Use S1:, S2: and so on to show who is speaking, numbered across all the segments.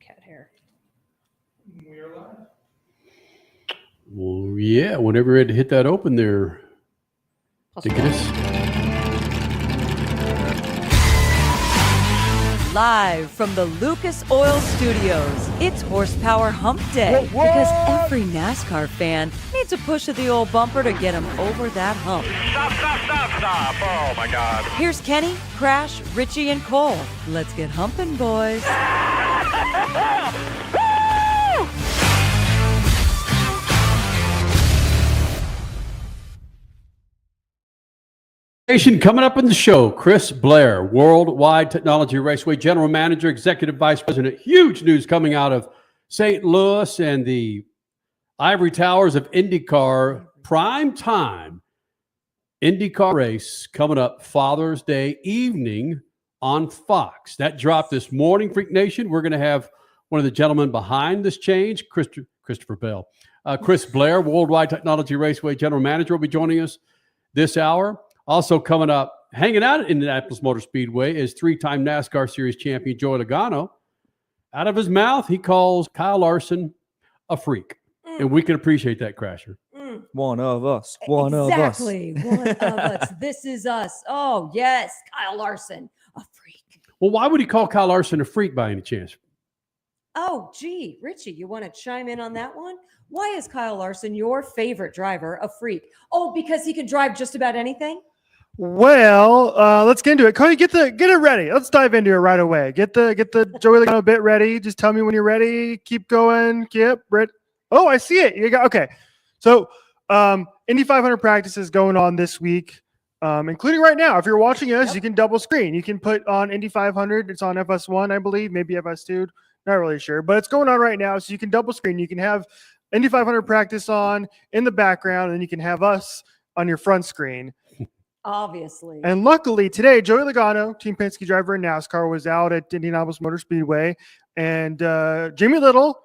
S1: cat hair.
S2: We are live.
S3: Well, yeah, whenever it hit that open there,
S4: Live from the Lucas Oil Studios, it's Horsepower Hump Day. Because every NASCAR fan needs a push of the old bumper to get them over that hump.
S5: Stop. Oh, my God.
S4: Here's Kenny, Crash, Richie, and Cole. Let's get humping, boys.
S3: Coming up in the show, Chris Blair, Worldwide Technology Raceway General Manager, Executive Vice President. Huge news coming out of St. Louis and the ivory towers of IndyCar. Prime time IndyCar race coming up Father's Day evening on Fox. That dropped this morning, Freak Nation. We're going to have one of the gentlemen behind this change, Christopher Bell. Chris Blair, Worldwide Technology Raceway General Manager, will be joining us this hour. Also coming up, hanging out at Indianapolis Motor Speedway is three-time NASCAR Series champion Joey Logano. Out of his mouth, he calls Kyle Larson a freak. And we can appreciate that, Crasher.
S6: One of us. One of us.
S1: Exactly. One of us. This is us. Oh, yes. Kyle Larson, a freak.
S3: Well, why would he call Kyle Larson a freak by any chance?
S1: Oh, gee. Richie, you want to chime in on that one? Why is Kyle Larson your favorite driver, a freak? Oh, because he can drive just about anything?
S2: Well, let's get into it. Cody, get it ready. Let's dive into it right away. Get the Joey Logano bit ready. Just tell me when you're ready. Keep going. Yep. Oh, I see it. You got okay. So, Indy 500 practices going on this week, including right now. If you're watching us, you can double screen. You can put on Indy 500. It's on FS1, I believe, maybe FS2. Not really sure, but it's going on right now. So you can double screen. You can have Indy 500 practice on in the background, and you can have us on your front screen.
S1: Obviously.
S2: And luckily today, Joey Logano, Team Penske driver in NASCAR, was out at Indianapolis Motor Speedway, and Jimmy Little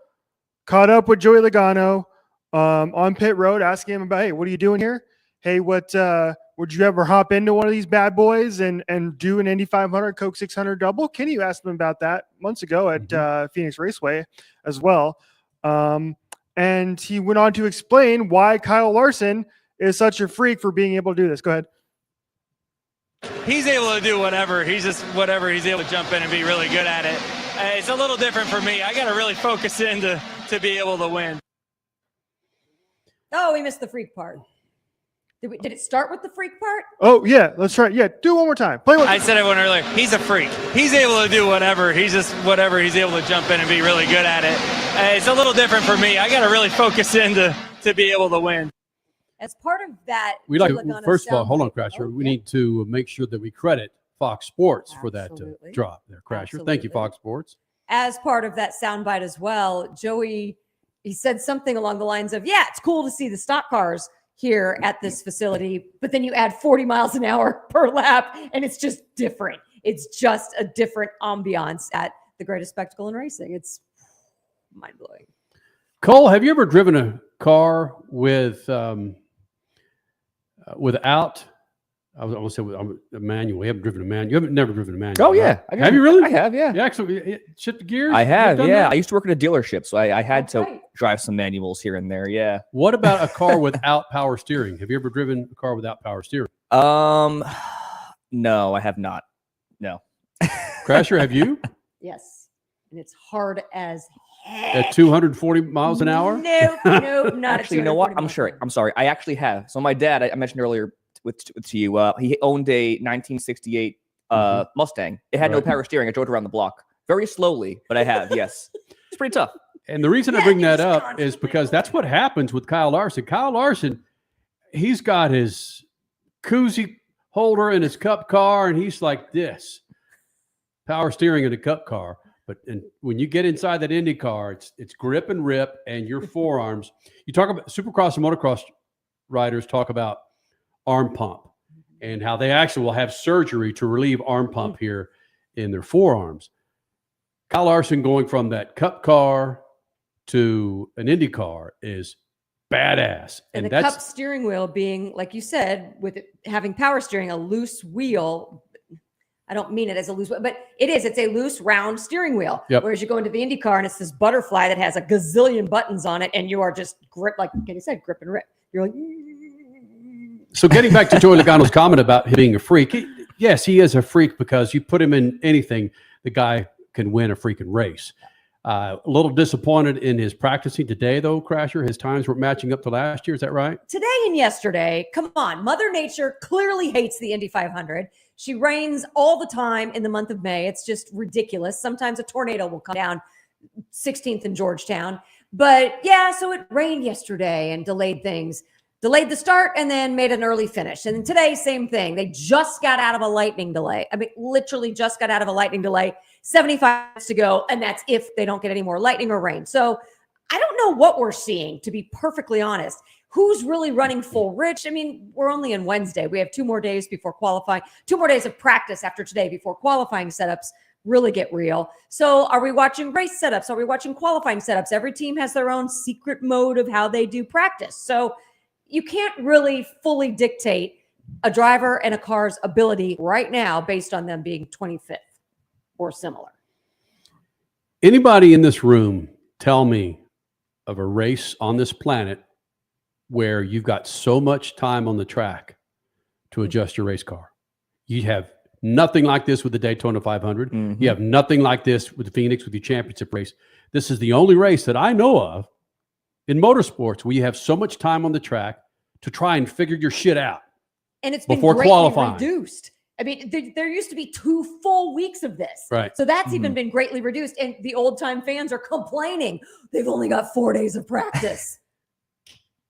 S2: caught up with Joey Logano on pit road, asking him about, hey, what are you doing here? Hey, would you ever hop into one of these bad boys and do an Indy 500 Coke 600 double? Kenny asked him about that months ago at Phoenix Raceway as well. And he went on to explain why Kyle Larson is such a freak for being able to do this. Go ahead.
S7: He's able to do whatever. He's able to jump in and be really good at it. It's a little different for me. I got to really focus in to be able to win.
S1: Oh, we missed the freak part. Did it start with the freak part?
S2: Oh, yeah. Let's try it. Yeah, do it one more time.
S7: I said it one earlier. He's a freak. He's able to do whatever. He's able to jump in and be really good at it. It's a little different for me. I got to really focus in to be able to win.
S1: As part of that,
S3: first of all, hold on, Crasher. We need to make sure that we credit Fox Sports for that drop there, Crasher.
S1: Absolutely.
S3: Thank you, Fox Sports.
S1: As part of that soundbite as well, Joey, he said something along the lines of, yeah, it's cool to see the stock cars here at this facility, but then you add 40 miles an hour per lap, and it's just different. It's just a different ambiance at the greatest spectacle in racing. It's mind-blowing.
S3: Cole, have you ever driven a car with without? I was going to say with a manual. You haven't driven a manual. You haven't never driven a manual.
S6: Oh, yeah.
S3: Right? Have you really?
S6: I have, yeah.
S3: You actually shift the gears?
S6: I have, yeah.
S3: That?
S6: I used to work at a dealership, so I had to drive some manuals here and there, yeah.
S3: What about a car without power steering? Have you ever driven a car without power steering?
S6: No, I have not. No.
S3: Crasher, have you?
S1: Yes. And it's hard as heck.
S3: At 240 miles an hour?
S1: Nope, not
S6: actually, you know what? I'm sorry. I actually have. So my dad, I mentioned earlier to you, he owned a 1968 Mustang. It had no power steering. I drove it around the block very slowly, but I have, yes. It's pretty tough.
S3: And the reason I bring that up is because that's what happens with Kyle Larson. Kyle Larson, he's got his koozie holder in his cup car, and he's like this. Power steering in a cup car. But when you get inside that Indy car, it's grip and rip, and your forearms. You talk about Supercross and motocross riders talk about arm pump and how they actually will have surgery to relieve arm pump here in their forearms. Kyle Larson going from that cup car to an Indy car is badass.
S1: And the cup steering wheel being, like you said, with it having power steering, a loose wheel. I don't mean it as a loose, but it is. It's a loose, round steering wheel.
S3: Yep.
S1: Whereas you go into the IndyCar and it's this butterfly that has a gazillion buttons on it, and you are just grip, like Kenny said, grip and rip. You're like.
S3: So getting back to Joey Logano's comment about him being a freak, yes, he is a freak because you put him in anything, the guy can win a freaking race. A little disappointed in his practicing today, though, Crasher. His times were matching up to last year. Is that right?
S1: Today and yesterday, come on. Mother Nature clearly hates the Indy 500. She rains all the time in the month of May. It's just ridiculous. Sometimes a tornado will come down 16th in Georgetown. But yeah, so it rained yesterday and delayed things. Delayed the start and then made an early finish. And then today, same thing. They just got out of a lightning delay. I mean, literally just got out of a lightning delay. 75 minutes to go, and that's if they don't get any more lightning or rain. So I don't know what we're seeing, to be perfectly honest. Who's really running full rich? I mean, we're only on Wednesday. We have 2 more days before qualifying, 2 more days of practice after today before qualifying setups really get real. So are we watching race setups? Are we watching qualifying setups? Every team has their own secret mode of how they do practice. So you can't really fully dictate a driver and a car's ability right now based on them being 25th. Or similar.
S3: Anybody in this room tell me of a race on this planet where you've got so much time on the track to adjust your race car? You have nothing like this with the Daytona 500.
S6: Mhm.
S3: You have nothing like this with the Phoenix with your championship race. This is the only race that I know of in motorsports where you have so much time on the track to try and figure your shit out.
S1: And it's been
S3: Before
S1: greatly
S3: qualifying.
S1: reduced. I mean, there used to be 2 full weeks of this.
S3: Right.
S1: So that's even been greatly reduced. And the old time fans are complaining. They've only got 4 days of practice.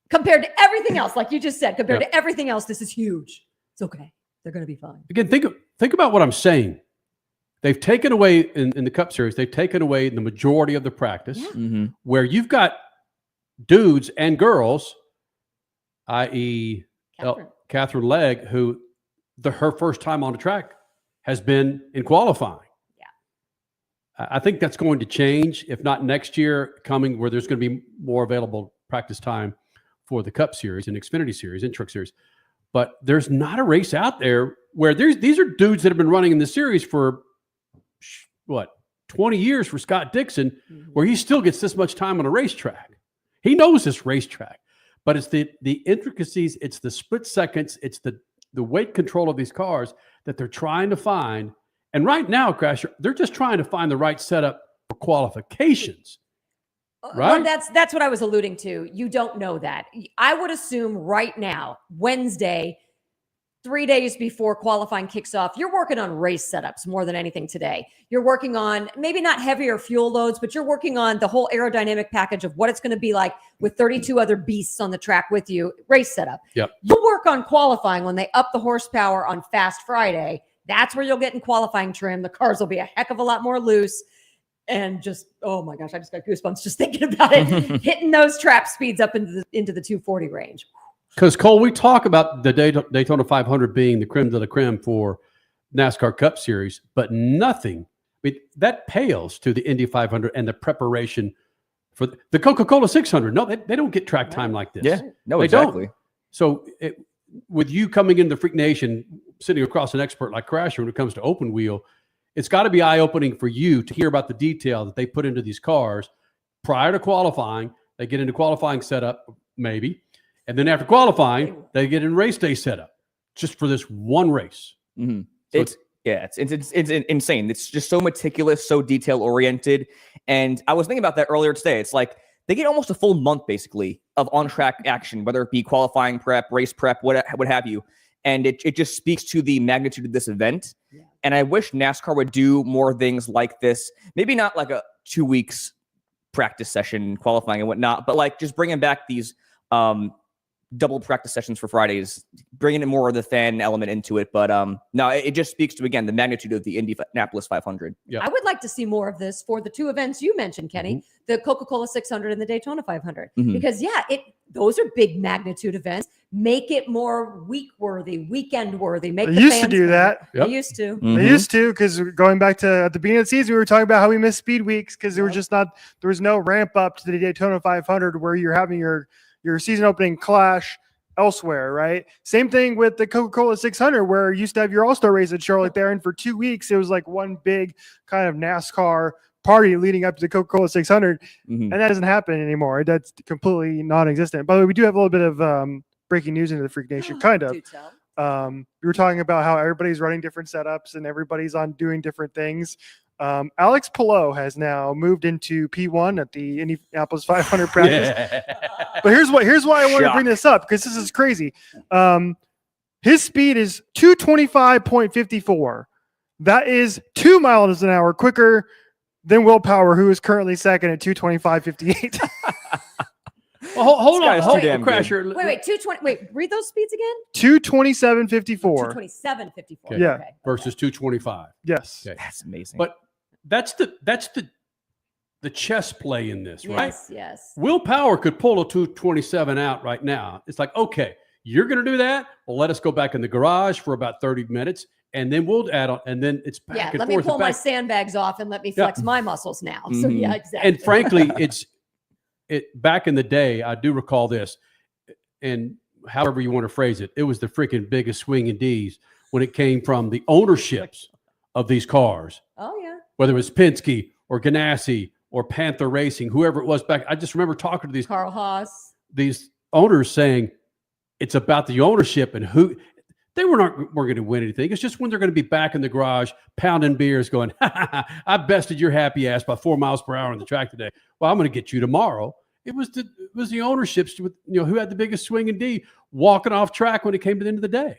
S1: Compared to everything else, like you just said, compared to everything else, this is huge. It's okay. They're going to be fine.
S3: Again, think about what I'm saying. They've taken away in the Cup Series, they've taken away the majority of the practice where you've got dudes and girls, i.e. Catherine Legg, who her first time on the track has been in qualifying. Yeah. I think that's going to change, if not next year coming, where there's going to be more available practice time for the Cup Series and Xfinity Series and Truck Series. But there's not a race out there where these are dudes that have been running in the series for, 20 years for Scott Dixon, where he still gets this much time on a racetrack. He knows this racetrack, but it's the intricacies, it's the split seconds, it's the weight control of these cars that they're trying to find. And right now, Crasher, they're just trying to find the right setup for qualifications. Right?
S1: Well, that's what I was alluding to. You don't know that. I would assume right now, Wednesday, 3 days before qualifying kicks off, you're working on race setups more than anything today. You're working on maybe not heavier fuel loads, but you're working on the whole aerodynamic package of what it's going to be like with 32 other beasts on the track with you, race setup.
S3: Yep.
S1: You'll work on qualifying when they up the horsepower on Fast Friday. That's where you'll get in qualifying trim. The cars will be a heck of a lot more loose. And just, oh my gosh, I just got goosebumps just thinking about it. Hitting those trap speeds up into the 240 range.
S3: Because, Cole, we talk about the Daytona 500 being the creme de la creme for NASCAR Cup Series, but nothing, that pales to the Indy 500 and the preparation for the Coca-Cola 600. No, they don't get track time like this.
S6: Yeah, no,
S3: they
S6: exactly.
S3: Don't. So with you coming into the Freak Nation, sitting across an expert like Crasher when it comes to open wheel, it's got to be eye-opening for you to hear about the detail that they put into these cars prior to qualifying. They get into qualifying setup, maybe. And then after qualifying, they get in race day setup just for this one race.
S6: Mm-hmm.
S3: So
S6: it's insane. It's just so meticulous, so detail oriented. And I was thinking about that earlier today. It's like they get almost a full month basically of on-track action, whether it be qualifying prep, race prep, what have you. And it just speaks to the magnitude of this event. Yeah. And I wish NASCAR would do more things like this. Maybe not like a 2 weeks practice session, qualifying and whatnot, but like just bringing back these double practice sessions for Fridays, bringing in more of the fan element into it. But no, it just speaks to, again, the magnitude of the Indianapolis 500.
S3: Yep.
S1: I would like to see more of this for the 2 events you mentioned, Kenny, the Coca-Cola 600 and the Daytona 500. Because, those are big magnitude events. Make it more week-worthy, weekend-worthy. Make
S2: They
S1: the
S2: used to
S1: fans
S2: do that.
S1: They used to.
S2: They used to, because going back to at the beginning of the season, we were talking about how we missed speed weeks because there was no ramp up to the Daytona 500 where you're having your season opening clash elsewhere, right? Same thing with the Coca-Cola 600, where you used to have your All-Star race at Charlotte there, and for 2 weeks it was like one big kind of NASCAR party leading up to the Coca-Cola 600, and that doesn't happen anymore. That's completely non-existent. By the way, we do have a little bit of breaking news into the Freak Nation, kind of. We were talking about how everybody's running different setups and everybody's on doing different things. Alex Palou has now moved into P1 at the Indianapolis 500 practice. But here's why I want to bring this up, because this is crazy. His speed is 225.54. That is 2 miles an hour quicker than Will Power, who is currently second at 225.58.
S3: Well, hold on,
S6: Crasher.
S1: Wait, 220. Wait, read those speeds again.
S2: 227.54.
S1: 227.54.
S3: Okay.
S2: Yeah.
S1: Okay.
S3: versus 225.
S2: Yes.
S3: Okay.
S6: That's amazing.
S3: But that's the chess play in this, right?
S1: Yes. Yes.
S3: Will Power could pull a 227 out right now. It's like, okay, you're going to do that. Well, let us go back in the garage for about 30 minutes, and then we'll add on, and then it's back
S1: Yeah.
S3: and
S1: Let me
S3: forth.
S1: pull
S3: and
S1: my
S3: back.
S1: sandbags off and let me flex my muscles now. So
S6: Mhm.
S1: yeah, exactly.
S3: And frankly, back in the day, I do recall this, and however you want to phrase it, it was the freaking biggest swing in D's when it came from the ownerships of these cars,
S1: Oh yeah.
S3: whether it was Penske or Ganassi or Panther Racing, whoever it was back. I just remember talking to
S1: Carl Haas.
S3: these owners saying it's about the ownership and who they weren't going to win anything. It's just when they're going to be back in the garage pounding beers going, I bested your happy ass by 4 miles per hour on the track today. Well, I'm going to get you tomorrow. It was the ownerships with, who had the biggest swing in D walking off track when it came to the end of the day.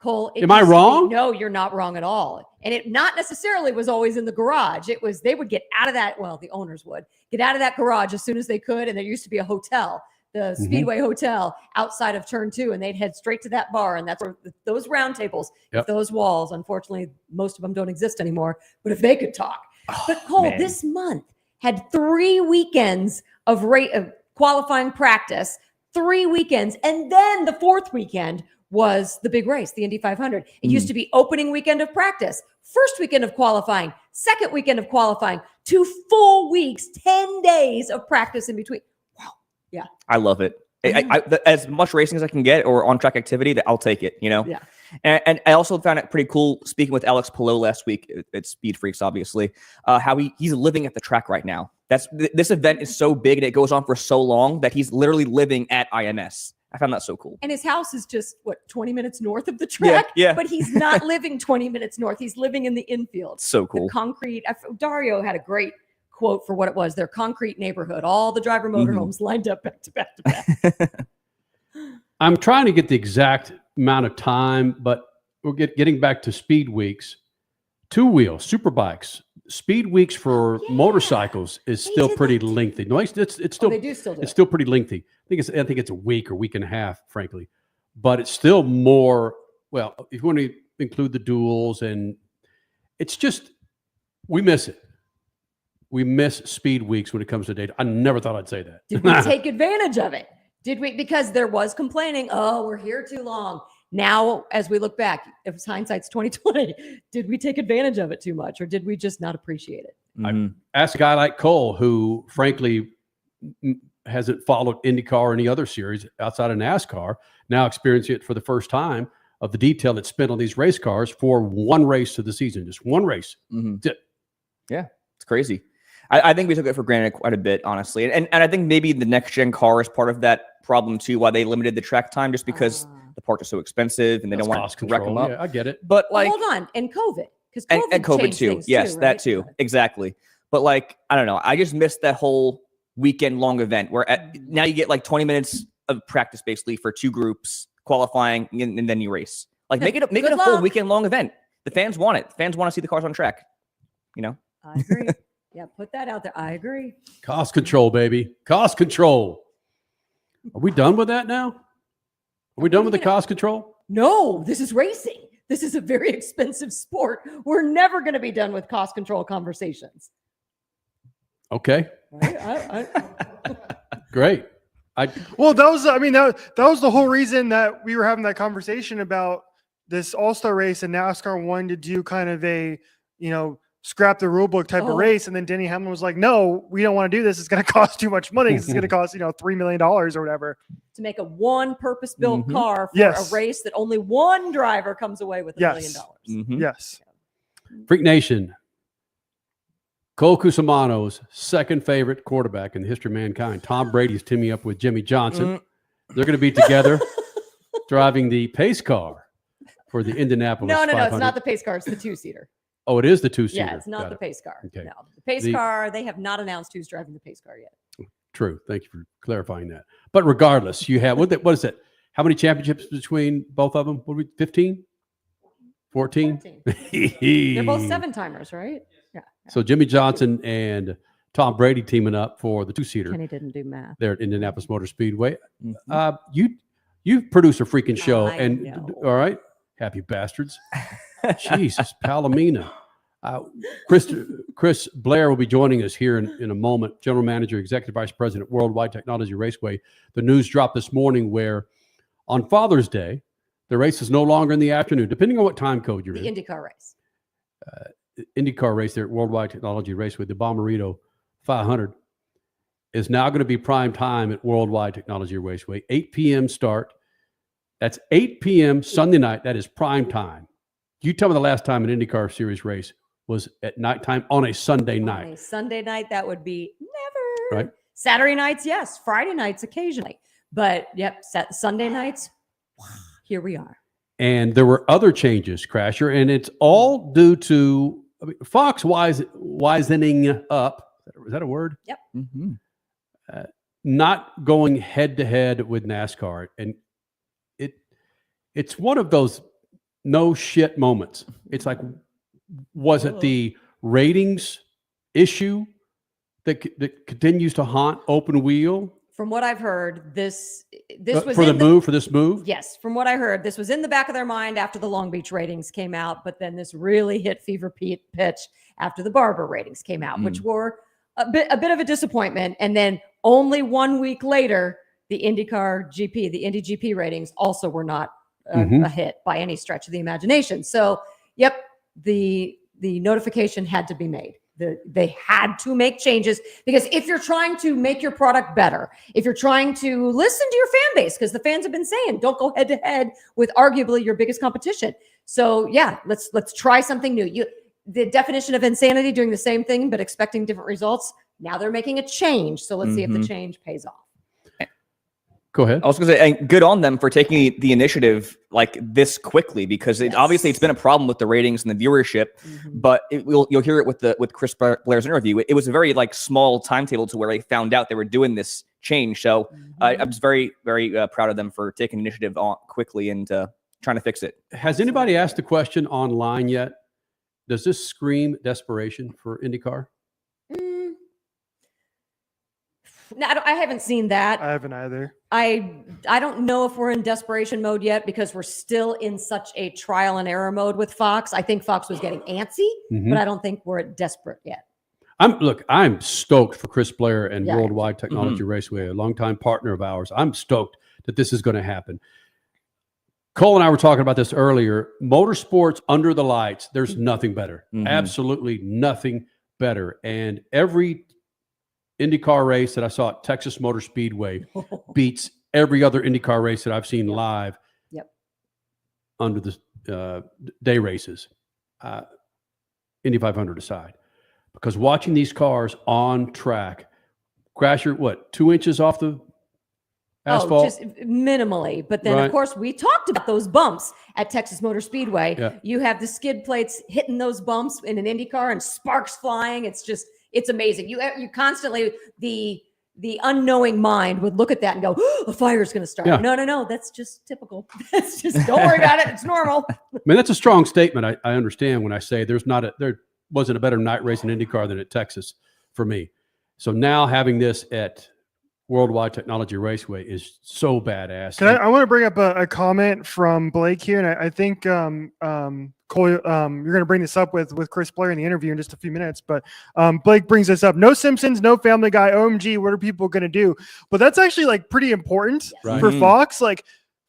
S1: Cole,
S3: Am I wrong?
S1: No, you're not wrong at all. And it not necessarily was always in the garage. It was, they would get out of that. Well, the owners would get out of that garage as soon as they could. And there used to be a hotel, the Speedway Hotel outside of turn 2, and they'd head straight to that bar. And that's where those round tables, those walls, unfortunately, most of them don't exist anymore, but if they could talk. But Cole, this month had 3 weekends of qualifying practice, 3 weekends. And then the 4th weekend was the big race, the Indy 500. It used to be opening weekend of practice, first weekend of qualifying, second weekend of qualifying, 2 full weeks, 10 days of practice in between. Wow. Yeah.
S6: I love it. As much racing as I can get or on-track activity, I'll take it,
S1: Yeah.
S6: And I also found it pretty cool, speaking with Alex Palou last week at SpeedFreaks, obviously, how he's living at the track right now. This event is so big and it goes on for so long that he's literally living at IMS. I found that so cool.
S1: And his house is just, 20 minutes north of the track?
S6: Yeah.
S1: But he's not living 20 minutes north. He's living in the infield.
S6: So cool.
S1: The concrete. Dario had a great quote for what it was, their concrete neighborhood. All the driver motorhomes lined up back to back to back.
S3: I'm trying to get the exact amount of time, but we're getting back to speed weeks. 2-wheel super bikes. Speed weeks for motorcycles is still pretty lengthy. No, it's still
S1: they do still do
S3: it's
S1: it.
S3: still pretty lengthy. I think it's a week or week and a half, frankly, but it's still more. Well, if you want to include the duels, and it's just we miss it. We miss speed weeks when it comes to data. I never thought I'd say that.
S1: Did we take advantage of it? Did we? Because there was complaining. Oh, we're here too long. Now, as we look back, if hindsight's 2020, did we take advantage of it too much, or did we just not appreciate it?
S3: I asked a guy like Cole, who frankly hasn't followed IndyCar or any other series outside of NASCAR, now experiencing it for the first time, of the detail that's spent on these race cars for one race of the season, just one race.
S6: Yeah, it's crazy. I think we took it for granted quite a bit, honestly. And I think maybe the next gen car is part of that problem too, why they limited the track time, just because the parts are so expensive and they don't want to wreck them up.
S3: Yeah, I get it.
S6: But like,
S1: hold on, and COVID, because
S6: and COVID
S1: changed
S6: too.
S1: things
S6: Yes,
S1: too,
S6: that
S1: right?
S6: too. Exactly. But like, I don't know. I just missed that whole weekend long event where now you get like 20 minutes of practice basically for 2 groups qualifying and then you race. Like make it a full weekend long event. The fans want it. Fans want to see the cars on track.
S1: I agree. Yeah, put that out there. I agree.
S3: Cost control, baby. Cost control. Are we done with that now? Are we done with the cost control?
S1: No, this is racing. This is a very expensive sport. We're never going to be done with cost control conversations.
S3: Okay.
S1: Right?
S3: Great.
S2: Well, that was the whole reason that we were having that conversation about this All-Star race, and NASCAR wanted to do kind of a, scrap the rule book type of race. And then Denny Hamlin was like, no, we don't want to do this. It's going to cost too much money. It's going to cost, $3 million or whatever.
S1: To make a one purpose-built car for a race that only one driver comes away with $1 million.
S2: Yes.
S3: Freak Nation. Cole Cusimano's second favorite quarterback in the history of mankind. Tom Brady's teaming up with Jimmy Johnson. They're going to be together driving the pace car for the Indianapolis
S1: No,
S3: 500.
S1: it's not the pace car. It's the two-seater.
S3: Oh, it is the two-seater.
S1: Yeah, it's not the pace car.
S3: Okay.
S1: No, the pace car, they have not announced who's driving the pace car yet.
S3: True. Thank you for clarifying that. But regardless, you have, what is it? How many championships between both of them? What we 15? 14?
S1: They're both 7-timers, right? Yeah.
S3: So Jimmy Johnson and Tom Brady teaming up for the two-seater.
S1: Kenny didn't do math.
S3: There at Indianapolis Motor Speedway. You produce a freaking show, all right, happy bastards. Jesus, Palomino. Chris Blair will be joining us here in a moment. General Manager, Executive Vice President, Worldwide Technology Raceway. The news dropped this morning where on Father's Day, the race is no longer in the afternoon, depending on what time code you're in.
S1: The IndyCar race.
S3: IndyCar race there at Worldwide Technology Raceway, the Bommarito 500, is now going to be prime time at Worldwide Technology Raceway. 8 p.m. start. That's 8 p.m. Sunday night. That is prime time. You tell me the last time an IndyCar Series race was at nighttime on a Sunday night.
S1: On a Sunday night, that would be never.
S3: Right.
S1: Saturday nights, yes. Friday nights, occasionally. But, Sunday nights, here we are.
S3: And there were other changes, Crasher, and it's all due to Fox wisening up. Is that a word?
S1: Yep.
S3: Not going head-to-head with NASCAR. And it's one of those no shit moments. It's like, was it the ratings issue that continues to haunt open wheel?
S1: From what I've heard, this was
S3: for this move.
S1: Yes, from what I heard, this was in the back of their mind after the Long Beach ratings came out, but then this really hit fever pitch after the Barber ratings came out, which were a bit of a disappointment. And then only 1 week later, the IndyCar GP, the Indy GP ratings also were not a hit by any stretch of the imagination. So, the notification had to be made. They had to make changes, because if you're trying to make your product better, if you're trying to listen to your fan base, because the fans have been saying, don't go head to head with arguably your biggest competition. So let's try something new. The definition of insanity, doing the same thing but expecting different results. Now they're making a change. So let's see if the change pays off.
S3: Go ahead.
S6: I was going to say, and good on them for taking the initiative like this quickly, because obviously it's been a problem with the ratings and the viewership. But you'll hear it with Chris Blair's interview. It was a very small timetable to where they found out they were doing this change. So I'm just very, very proud of them for taking initiative on quickly and trying to fix it.
S3: Has anybody asked the question online yet? Does this scream desperation for IndyCar?
S1: No, I haven't seen that.
S2: I haven't either.
S1: I don't know if we're in desperation mode yet, because we're still in such a trial and error mode with Fox. I think Fox was getting antsy, but I don't think we're desperate yet.
S3: I'm stoked for Chris Blair and Worldwide Technology Raceway, a longtime partner of ours. I'm stoked that this is going to happen. Cole and I were talking about this earlier. Motorsports under the lights, there's nothing better. Absolutely nothing better. And every IndyCar race that I saw at Texas Motor Speedway beats every other IndyCar race that I've seen live under the day races, Indy 500 aside. Because watching these cars on track, Crasher, 2 inches off the asphalt?
S1: Just minimally. But then, of course, we talked about those bumps at Texas Motor Speedway.
S3: Yeah.
S1: You have the skid plates hitting those bumps in an IndyCar and sparks flying. It's amazing. You constantly, the unknowing mind would look at that and go, a fire's going to start.
S3: Yeah.
S1: No, that's just typical. That's just, don't worry about it. It's normal.
S3: I mean, that's a strong statement. I understand when I say there wasn't a better night race in IndyCar than at Texas for me. So now having this at Worldwide Technology Raceway is so badass.
S2: I want to bring up a comment from Blake here, and I think Cole, you're going to bring this up with Chris Blair in the interview in just a few minutes. But Blake brings this up: no Simpsons, no Family Guy. OMG, what are people going to do? But that's actually pretty important for Fox.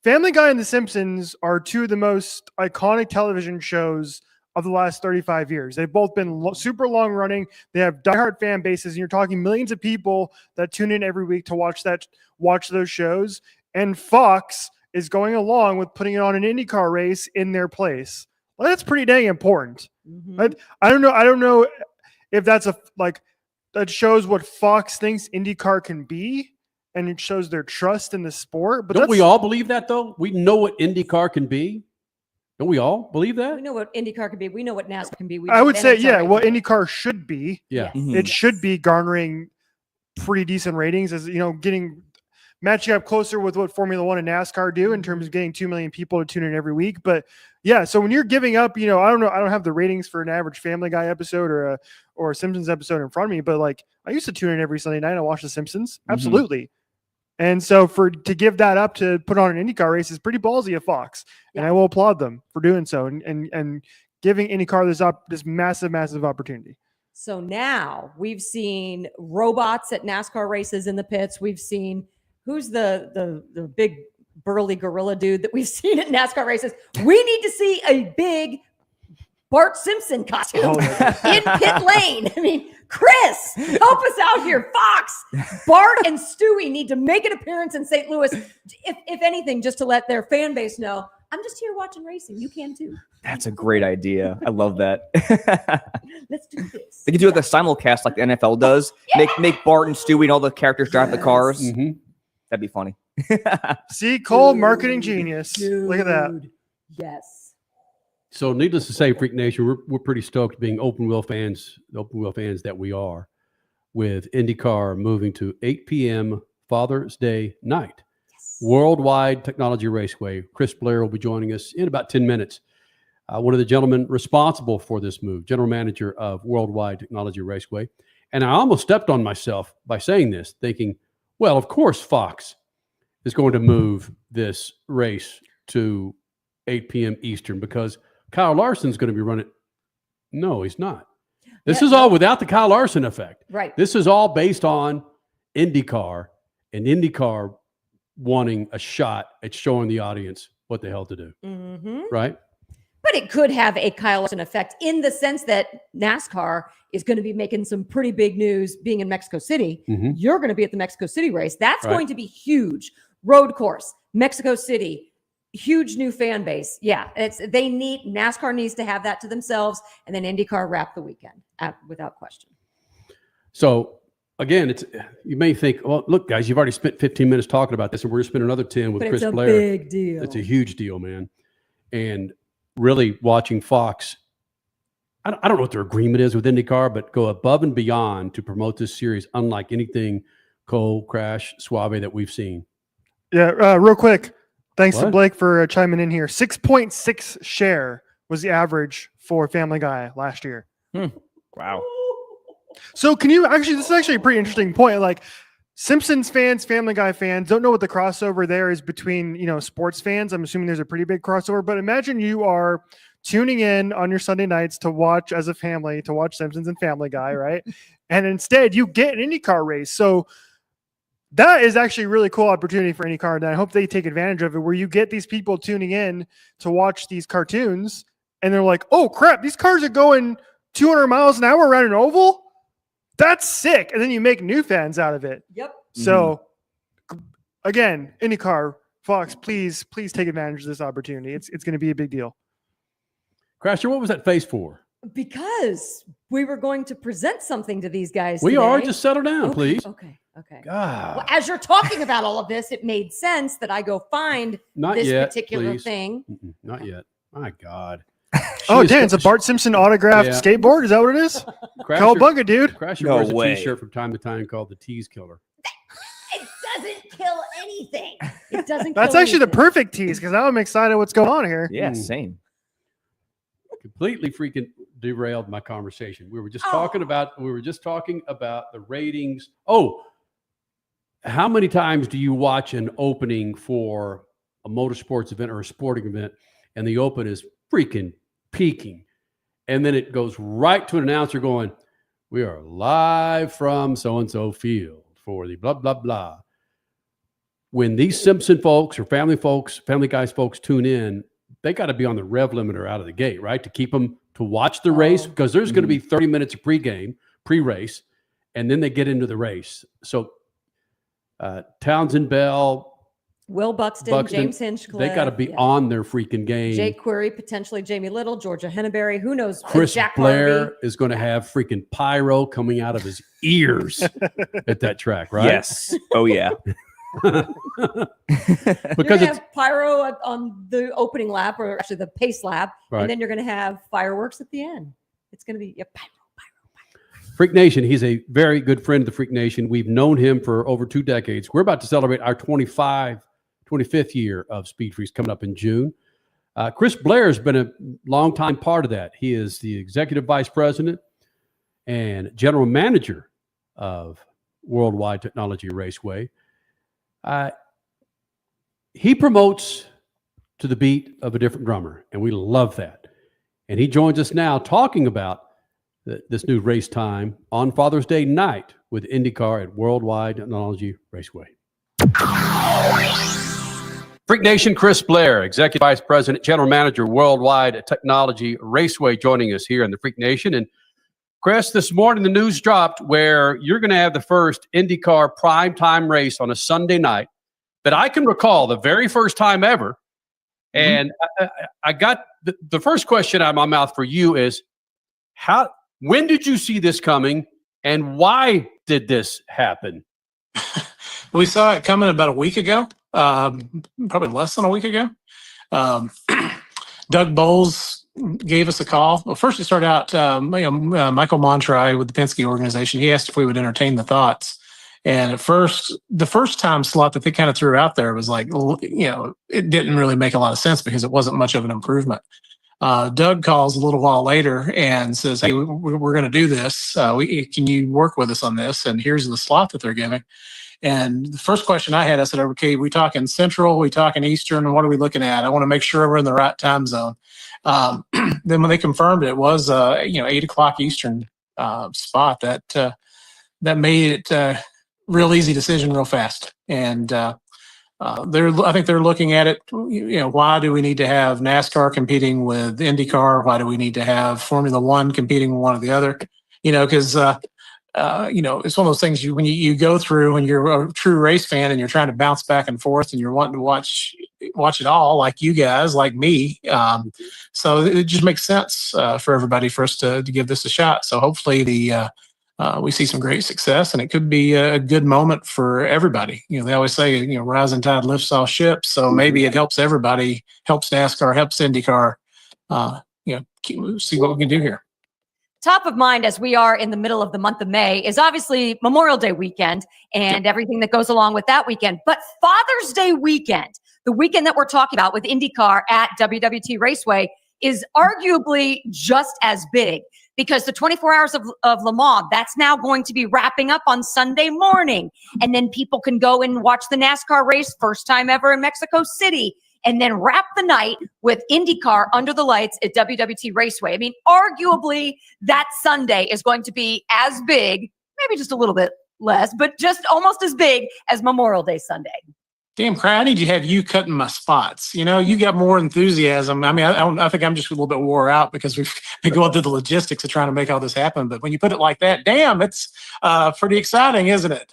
S2: Family Guy and The Simpsons are two of the most iconic television shows of the last 35 years. They've both been super long running. They have diehard fan bases, and you're talking millions of people that tune in every week to watch those shows. And Fox is going along with putting it on an IndyCar race in their place. Well, that's pretty dang important.
S1: Mhm.
S2: I don't know if that's that shows what Fox thinks IndyCar can be, and it shows their trust in the sport. But
S3: don't we all believe that, though? We know what IndyCar can be. Don't we all believe that?
S1: We know what IndyCar can be. We know what NASCAR can be. We
S2: I
S1: know
S2: would
S1: what
S2: say,
S1: NHL
S2: yeah,
S1: can
S2: what
S1: be.
S2: IndyCar should be.
S3: Yeah.
S6: Mhm.
S2: It should be garnering pretty decent ratings, as matching up closer with what Formula One and NASCAR do in terms of getting 2 million people to tune in every week. But yeah, so when you're giving up, I don't know, I don't have the ratings for an average Family Guy episode or a Simpsons episode in front of me, but like I used to tune in every Sunday night and watch The Simpsons. Absolutely. And so to give that up to put on an IndyCar race is pretty ballsy of Fox. And I will applaud them for doing so and giving IndyCar this massive opportunity.
S1: So now we've seen robots at NASCAR races in the pits. We've seen who's the big burly gorilla dude that we've seen at NASCAR races. We need to see a big Bart Simpson costume in pit lane. I mean, Chris, help us out here. Fox, Bart, and Stewie need to make an appearance in St. Louis, if anything, just to let their fan base know, I'm just here watching racing. You can too.
S6: That's a great idea. I love that.
S1: Let's do this.
S6: They could do it the simulcast like the NFL does. Make Bart and Stewie and all the characters drive the cars.
S3: Mm-hmm.
S6: That'd be funny.
S2: See, Cole, marketing genius. Look at that.
S1: Dude. Yes.
S3: So, needless to say, Freak Nation, we're pretty stoked being open wheel fans that we are, with IndyCar moving to 8 p.m. Father's Day night.
S1: Yes.
S3: Worldwide Technology Raceway. Chris Blair will be joining us in about 10 minutes. One of the gentlemen responsible for this move, general manager of Worldwide Technology Raceway. And I almost stepped on myself by saying this, thinking, well, of course, Fox is going to move this race to 8 p.m. Eastern because Kyle Larson's going to be running. No, he's not. This is all without the Kyle Larson effect.
S1: Right.
S3: This is all based on IndyCar and IndyCar wanting a shot at showing the audience what the hell to do.
S1: Mm-hmm.
S3: Right?
S1: But it could have a Kyle Larson effect in the sense that NASCAR is going to be making some pretty big news being in Mexico City.
S3: Mm-hmm.
S1: You're going to be at the Mexico City race. That's
S3: Right.
S1: going to be huge. Road course, Mexico City, huge new fan base. Yeah, NASCAR needs to have that to themselves, and then IndyCar wrap the weekend without question.
S3: So again, you may think, well, look, guys, you've already spent 15 minutes talking about this, and we're going to spend another 10 with
S1: But
S3: Chris
S1: it's a
S3: Blair.
S1: big deal.
S3: It's a huge deal, man. And really watching Fox, I don't know what their agreement is with IndyCar, but go above and beyond to promote this series, unlike anything Cole, Crash, Suave that we've seen.
S2: Yeah, real quick. Thanks to
S3: What?
S2: Blake for chiming in here. 6.6 share was the average for Family Guy last year.
S6: Wow.
S2: So this is actually a pretty interesting point. Like Simpsons fans, Family Guy fans don't know what the crossover there is between, sports fans. I'm assuming there's a pretty big crossover, but imagine you are tuning in on your Sunday nights to watch as a family, to watch Simpsons and Family Guy, right? And instead you get an IndyCar race. So that is actually a really cool opportunity for IndyCar, and I hope they take advantage of it, where you get these people tuning in to watch these cartoons, and they're like, oh, crap, these cars are going 200 miles an hour around an oval? That's sick. And then you make new fans out of it.
S1: Yep.
S2: So, again, IndyCar, Fox, please take advantage of this opportunity. It's going to be a big deal.
S3: Crasher, what was that face for?
S1: Because we were going to present something to these guys
S3: We
S1: today.
S3: are. Just settle down,
S1: Okay,
S3: please.
S1: Okay.
S3: God.
S1: Well, as you're talking about all of this, it made sense that I go find
S3: Not
S1: this
S3: yet,
S1: particular
S3: please.
S1: thing.
S3: Mm-mm, not yet. My God.
S2: Oh, Dan, it's a Bart Simpson autographed
S3: Yeah.
S2: skateboard. Is that what it is? Cowabunga, dude.
S3: Crasher
S6: No
S3: wears
S6: way.
S3: a T-shirt from time to time called the Tease Killer.
S1: It doesn't kill anything. It doesn't.
S2: That's
S1: kill
S2: actually the
S1: anything.
S2: perfect tease because now I'm excited what's going on here.
S6: Yeah,
S3: Mm.
S6: same.
S3: Completely freaking derailed my conversation. We were just talking about the ratings. Oh, how many times do you watch an opening for a motorsports event or a sporting event, and the open is freaking peaking, and then it goes right to an announcer going, "We are live from so and so field for the blah blah blah." When these Simpson folks or Family Guys folks tune in, they got to be on the rev limiter out of the gate, right? To keep them to watch the race because there's going to be 30 minutes of pre-race, and then they get into the race. So Townsend Bell,
S1: Will Buxton, James Hinchcliffe.
S3: they got to be on their freaking game.
S1: Jake Query, potentially Jamie Little, Georgia Henneberry. Who knows?
S3: Chris
S1: Jack
S3: Blair
S1: Harvey.
S3: is going to have freaking pyro coming out of his ears at that track, right?
S6: Yes. Oh yeah.
S1: You're
S3: Because
S1: gonna
S3: it's
S1: have pyro on the opening lap, or actually the pace lap,
S3: Right.
S1: and then you're going to have fireworks at the end. It's going to be pyro.
S3: Freak Nation. He's a very good friend of the Freak Nation. We've known him for over 2 decades. We're about to celebrate our 25th year of SpeedFreaks coming up in June. Chris Blair has been a longtime part of that. He is the executive vice president and general manager of Worldwide Technology Raceway. He promotes to the beat of a different drummer, and we love that. And he joins us now talking about this new race time on Father's Day night with IndyCar at Worldwide Technology Raceway. Freak Nation, Chris Blair, Executive Vice President, General Manager, Worldwide Technology Raceway, joining us here in the Freak Nation. And Chris, this morning the news dropped where you're going to have the first IndyCar primetime race on a Sunday night that I can recall, the very first time ever. And I got the first question out of my mouth for you is, when did you see this coming, and why did this happen?
S8: We saw it coming about a week ago, probably less than a week ago. Doug Bowles gave us a call. Well, first it started out, Michael Montry with the Penske organization. He asked if we would entertain the thoughts. And at first, the first time slot that they kind of threw out there was like, it didn't really make a lot of sense because it wasn't much of an improvement. Doug calls a little while later and says, hey, we're going to do this. Can you work with us on this? And here's the slot that they're giving. And the first question I had, I said, okay, we talking Central, we talking Eastern, what are we looking at? I want to make sure we're in the right time zone. Then when they confirmed it was, 8 o'clock Eastern spot, that made it real easy decision real fast. And I think they're looking at it, why do we need to have NASCAR competing with IndyCar? Why do we need to have Formula One competing with one or the other? Because, it's one of those things when you go through when you're a true race fan and you're trying to bounce back and forth and you're wanting to watch it all, like you guys, like me. So it just makes sense for everybody for us to give this a shot. So hopefully we see some great success, and it could be a good moment for everybody. They always say, rising tide lifts all ships. So maybe it helps everybody, helps NASCAR, helps IndyCar, see what we can do here.
S1: Top of mind as we are in the middle of the month of May is obviously Memorial Day weekend and everything that goes along with that weekend. But Father's Day weekend, the weekend that we're talking about with IndyCar at WWT Raceway, is arguably just as big because the 24 hours of Le Mans, that's now going to be wrapping up on Sunday morning. And then people can go and watch the NASCAR race, first time ever in Mexico City, and then wrap the night with IndyCar under the lights at WWT Raceway. I mean, arguably that Sunday is going to be as big, maybe just a little bit less, but just almost as big as Memorial Day Sunday.
S8: Damn, Craig, I need to have you cutting my spots. You got more enthusiasm. I mean, I think I'm just a little bit wore out because we've been going through the logistics of trying to make all this happen. But when you put it like that, damn, it's pretty exciting, isn't it?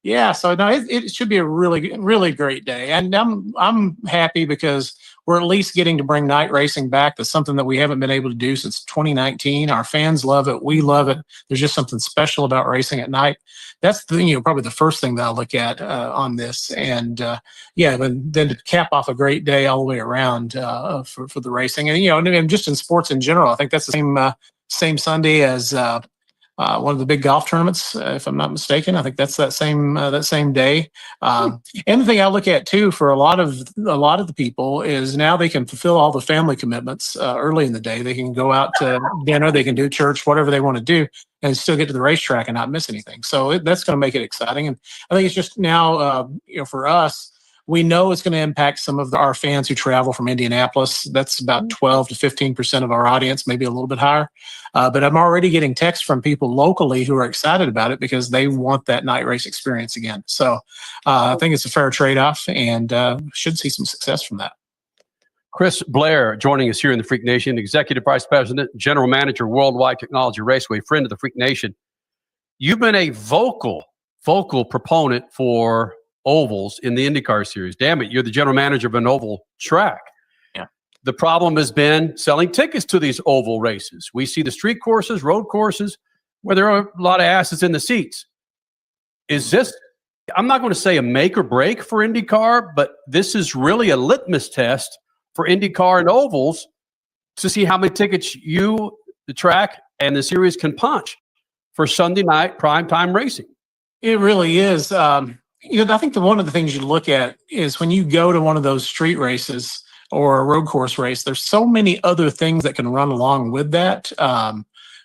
S1: Yes.
S8: So no, it should be a really, really great day. And I'm happy because we're at least getting to bring night racing back. That's something that we haven't been able to do since 2019. Our fans love it. We love it. There's just something special about racing at night. That's probably the first thing that I'll look at on this. And but then to cap off a great day all the way around for the racing. And just in sports in general, I think that's the same Sunday as one of the big golf tournaments, if I'm not mistaken. I think that's that same day. And the thing I look at too for a lot of the people is now they can fulfill all the family commitments early in the day. They can go out to dinner, they can do church, whatever they want to do, and still get to the racetrack and not miss anything. So that's going to make it exciting. And I think it's just now, for us, we know it's going to impact some of our fans who travel from Indianapolis. That's about 12 to 15% of our audience, maybe a little bit higher. But I'm already getting texts from people locally who are excited about it because they want that night race experience again. So I think it's a fair trade-off and should see some success from that.
S3: Chris Blair joining us here in the Freak Nation, Executive Vice President, General Manager, Worldwide Technology Raceway, friend of the Freak Nation. You've been a vocal proponent for ovals in the IndyCar series. Damn it, you're the general manager of an oval track.
S8: Yeah.
S3: The problem has been selling tickets to these oval races. We see the street courses, road courses, where there are a lot of asses in the seats. Is this, I'm not going to say a make or break for IndyCar, but this is really a litmus test for IndyCar and ovals to see how many tickets you, the track, and the series can punch for Sunday night primetime racing.
S8: It really is. I think one of the things you look at is when you go to one of those street races or a road course race, there's so many other things that can run along with that.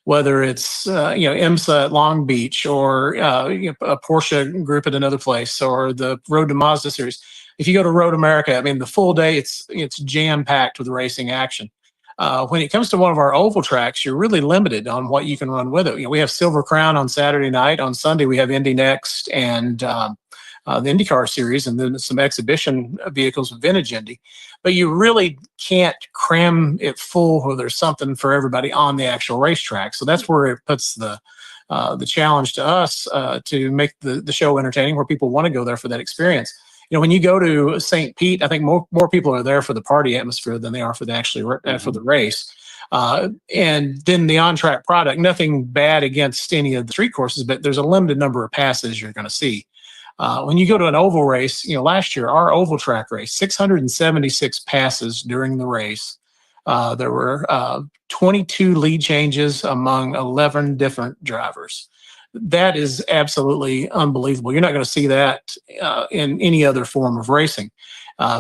S8: Whether it's IMSA at Long Beach or a Porsche group at another place or the Road to Mazda series. If you go to Road America, I mean, the full day it's jam packed with racing action. When it comes to one of our oval tracks, you're really limited on what you can run with it. We have Silver Crown on Saturday night. On Sunday, we have Indy Next and the IndyCar series, and then some exhibition vehicles with Vintage Indy. But you really can't cram it full where there's something for everybody on the actual racetrack. So that's where it puts the challenge to us to make the show entertaining, where people want to go there for that experience. When you go to St. Pete, I think more people are there for the party atmosphere than they are for for the race. And then the on-track product, nothing bad against any of the street courses, but there's a limited number of passes you're going to see. When you go to an oval race, last year, our oval track race, 676 passes during the race. There were 22 lead changes among 11 different drivers. That is absolutely unbelievable. You're not going to see that in any other form of racing.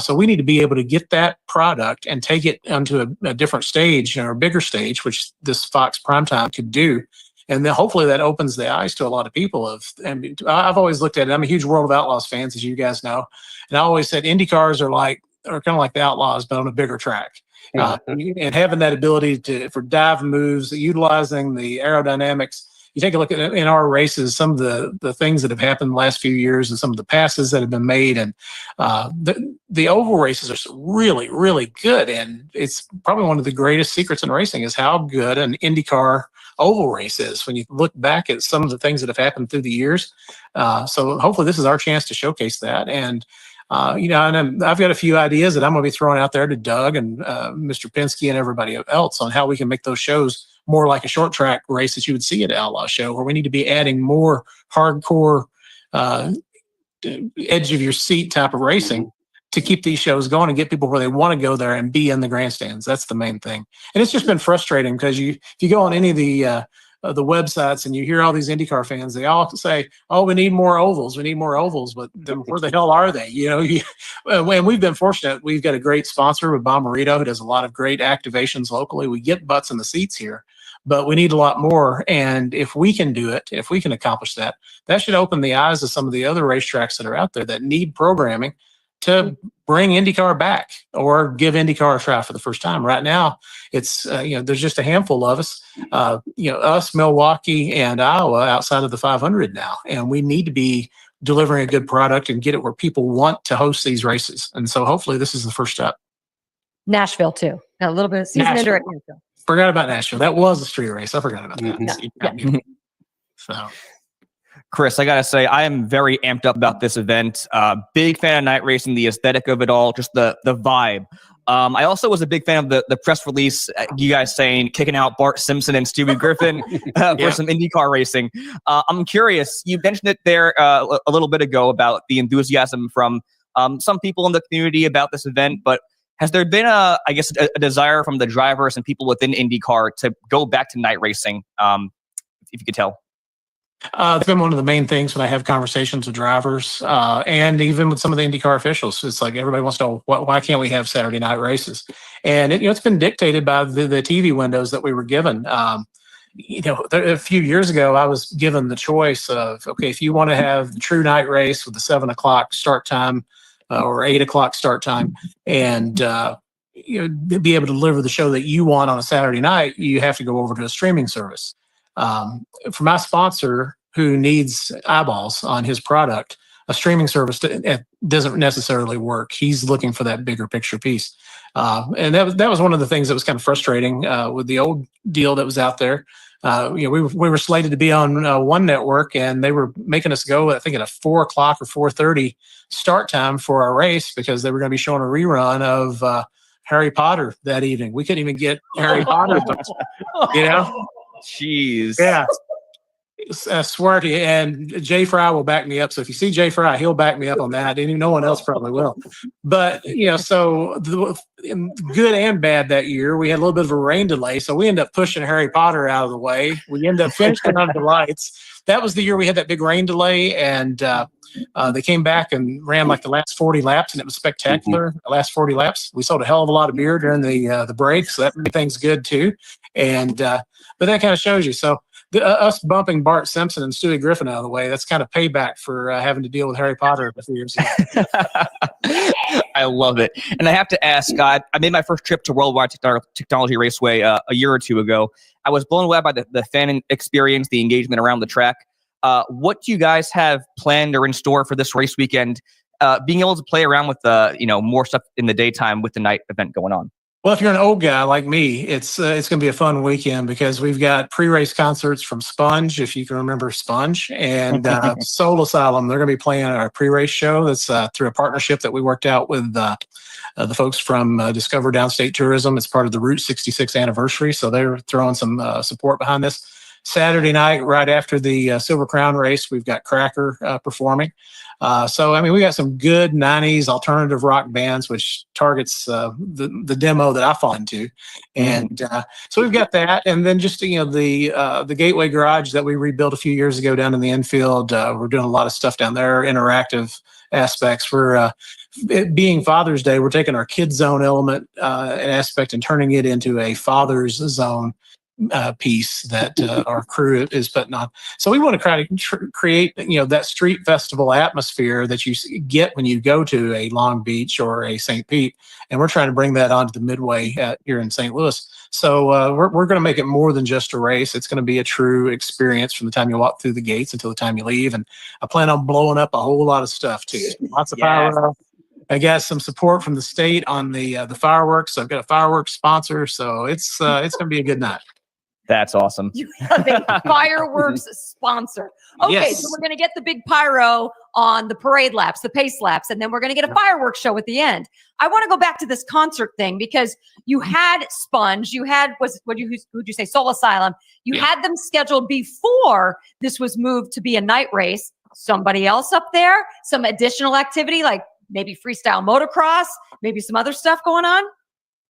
S8: So we need to be able to get that product and take it onto a different stage or a bigger stage, which this Fox Primetime could do. And then hopefully that opens the eyes to a lot of people. I've always looked at it. I'm a huge World of Outlaws fan, as you guys know. And I always said IndyCars are kind of like the Outlaws, but on a bigger track. And having that ability for dive moves, utilizing the aerodynamics. You take a look at in our races, some of the things that have happened the last few years and some of the passes that have been made. And the oval races are really, really good. And it's probably one of the greatest secrets in racing is how good an IndyCar oval race is when you look back at some of the things that have happened through the years. So hopefully this is our chance to showcase that. And and I've got a few ideas that I'm going to be throwing out there to Doug and Mr. Penske and everybody else on how we can make those shows more like a short track race that you would see at Outlaw Show, where we need to be adding more hardcore edge of your seat type of racing to keep these shows going and get people where they want to go there and be in the grandstands. That's the main thing. And it's just been frustrating because if you go on any of the websites and you hear all these IndyCar fans, they all say, "Oh, we need more ovals. We need more ovals." But then where the hell are they? And we've been fortunate. We've got a great sponsor with Bommarito who does a lot of great activations locally. We get butts in the seats here, but we need a lot more. And if we can do it, if we can accomplish that, that should open the eyes of some of the other racetracks that are out there that need programming to bring IndyCar back or give IndyCar a try for the first time. Right now, it's there's just a handful of us, us, Milwaukee, and Iowa outside of the 500 now, and we need to be delivering a good product and get it where people want to host these races. And so, hopefully, this is the first step.
S1: Nashville too. Got a little bit of season ender at Nashville.
S8: Forgot about Nashville. That was a street race. I forgot about that.
S1: Yeah.
S8: So.
S6: Chris, I got to say, I am very amped up about this event. Big fan of night racing, the aesthetic of it all, just the vibe. I also was a big fan of the press release, you guys saying, kicking out Bart Simpson and Stewie Griffin for some IndyCar racing. I'm curious, you mentioned it there a little bit ago about the enthusiasm from some people in the community about this event, but has there been a desire from the drivers and people within IndyCar to go back to night racing, if you could tell?
S8: It's been one of the main things when I have conversations with drivers and even with some of the IndyCar officials. It's like everybody wants to know, why can't we have Saturday night races? And it's been dictated by the TV windows that we were given. A few years ago, I was given the choice of, okay, if you want to have the true night race with the 7 o'clock start time or 8 o'clock start time and be able to deliver the show that you want on a Saturday night, you have to go over to a streaming service. For my sponsor who needs eyeballs on his product, a streaming service doesn't necessarily work. He's looking for that bigger picture piece. And that was one of the things that was kind of frustrating with the old deal that was out there. We were slated to be on one network, and they were making us go, I think, at a 4 o'clock or 4:30 start time for our race because they were going to be showing a rerun of Harry Potter that evening. We couldn't even get Harry Potter,
S6: Jeez.
S8: Yeah. I swear to you, and Jay Fry will back me up. So if you see Jay Fry, he'll back me up on that. And no one else probably will. But, so good and bad that year, we had a little bit of a rain delay. So we ended up pushing Harry Potter out of the way. We ended up finishing under the lights. That was the year we had that big rain delay. And they came back and ran like the last 40 laps, and it was spectacular. The last 40 laps. We sold a hell of a lot of beer during the break. So that made things good too. And but that kind of shows you. So us bumping Bart Simpson and Stewie Griffin out of the way, that's kind of payback for having to deal with Harry Potter a few years ago.
S6: I love it. And I have to ask, I made my first trip to Worldwide Technology Raceway a year or two ago. I was blown away by the fan experience, the engagement around the track. What do you guys have planned or in store for this race weekend? Being able to play around with more stuff in the daytime with the night event going on.
S8: Well, if you're an old guy like me, it's going to be a fun weekend because we've got pre-race concerts from Sponge, if you can remember Sponge, and Soul Asylum. They're going to be playing our pre-race show. That's through a partnership that we worked out with the folks from Discover Downstate Tourism. It's part of the Route 66 anniversary, so they're throwing some support behind this. Saturday night, right after the Silver Crown race, we've got Cracker performing. So, we got some good 90s alternative rock bands, which targets the demo that I fall into. And so we've got that. And then just, the Gateway Garage that we rebuilt a few years ago down in the infield. We're doing a lot of stuff down there, interactive aspects. It being Father's Day, we're taking our Kids Zone element and aspect and turning it into a Father's Zone piece that our crew is putting on. So we want to try to create, that street festival atmosphere that you get when you go to a Long Beach or a St. Pete, and we're trying to bring that onto the Midway here in St. Louis. So we're going to make it more than just a race. It's going to be a true experience from the time you walk through the gates until the time you leave. And I plan on blowing up a whole lot of stuff too. Lots of pyro. I got some support from the state on the fireworks. So I've got a fireworks sponsor, so it's going to be a good night.
S6: That's awesome.
S1: You have a fireworks sponsor. Okay,
S8: Yes.
S1: So we're going to get the big pyro on the parade laps, the pace laps, and then we're going to get a fireworks show at the end. I want to go back to this concert thing because you had Sponge, you had, who'd you say, Soul Asylum. You had them scheduled before this was moved to be a night race. Somebody else up there, some additional activity like maybe freestyle motocross, maybe some other stuff going on?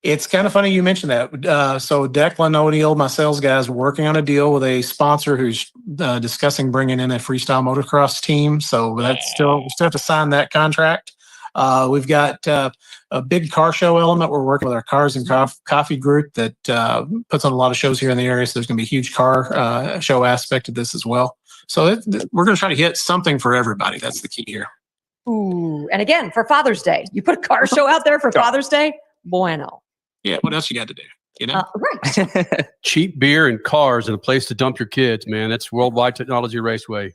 S8: It's kind of funny you mentioned that. So Declan O'Neill, my sales guys, were working on a deal with a sponsor who's discussing bringing in a freestyle motocross team. So that's we still have to sign that contract. We've got a big car show element. We're working with our Cars and Coffee group that puts on a lot of shows here in the area. So there's going to be a huge car show aspect of this as well. So we're going to try to hit something for everybody. That's the key here.
S1: Ooh, and again, for Father's Day, you put a car show out there for Father's Day? Bueno.
S8: Yeah, what else you got to do?
S1: Right.
S3: Cheap beer and cars and a place to dump your kids, man. That's Worldwide Technology Raceway.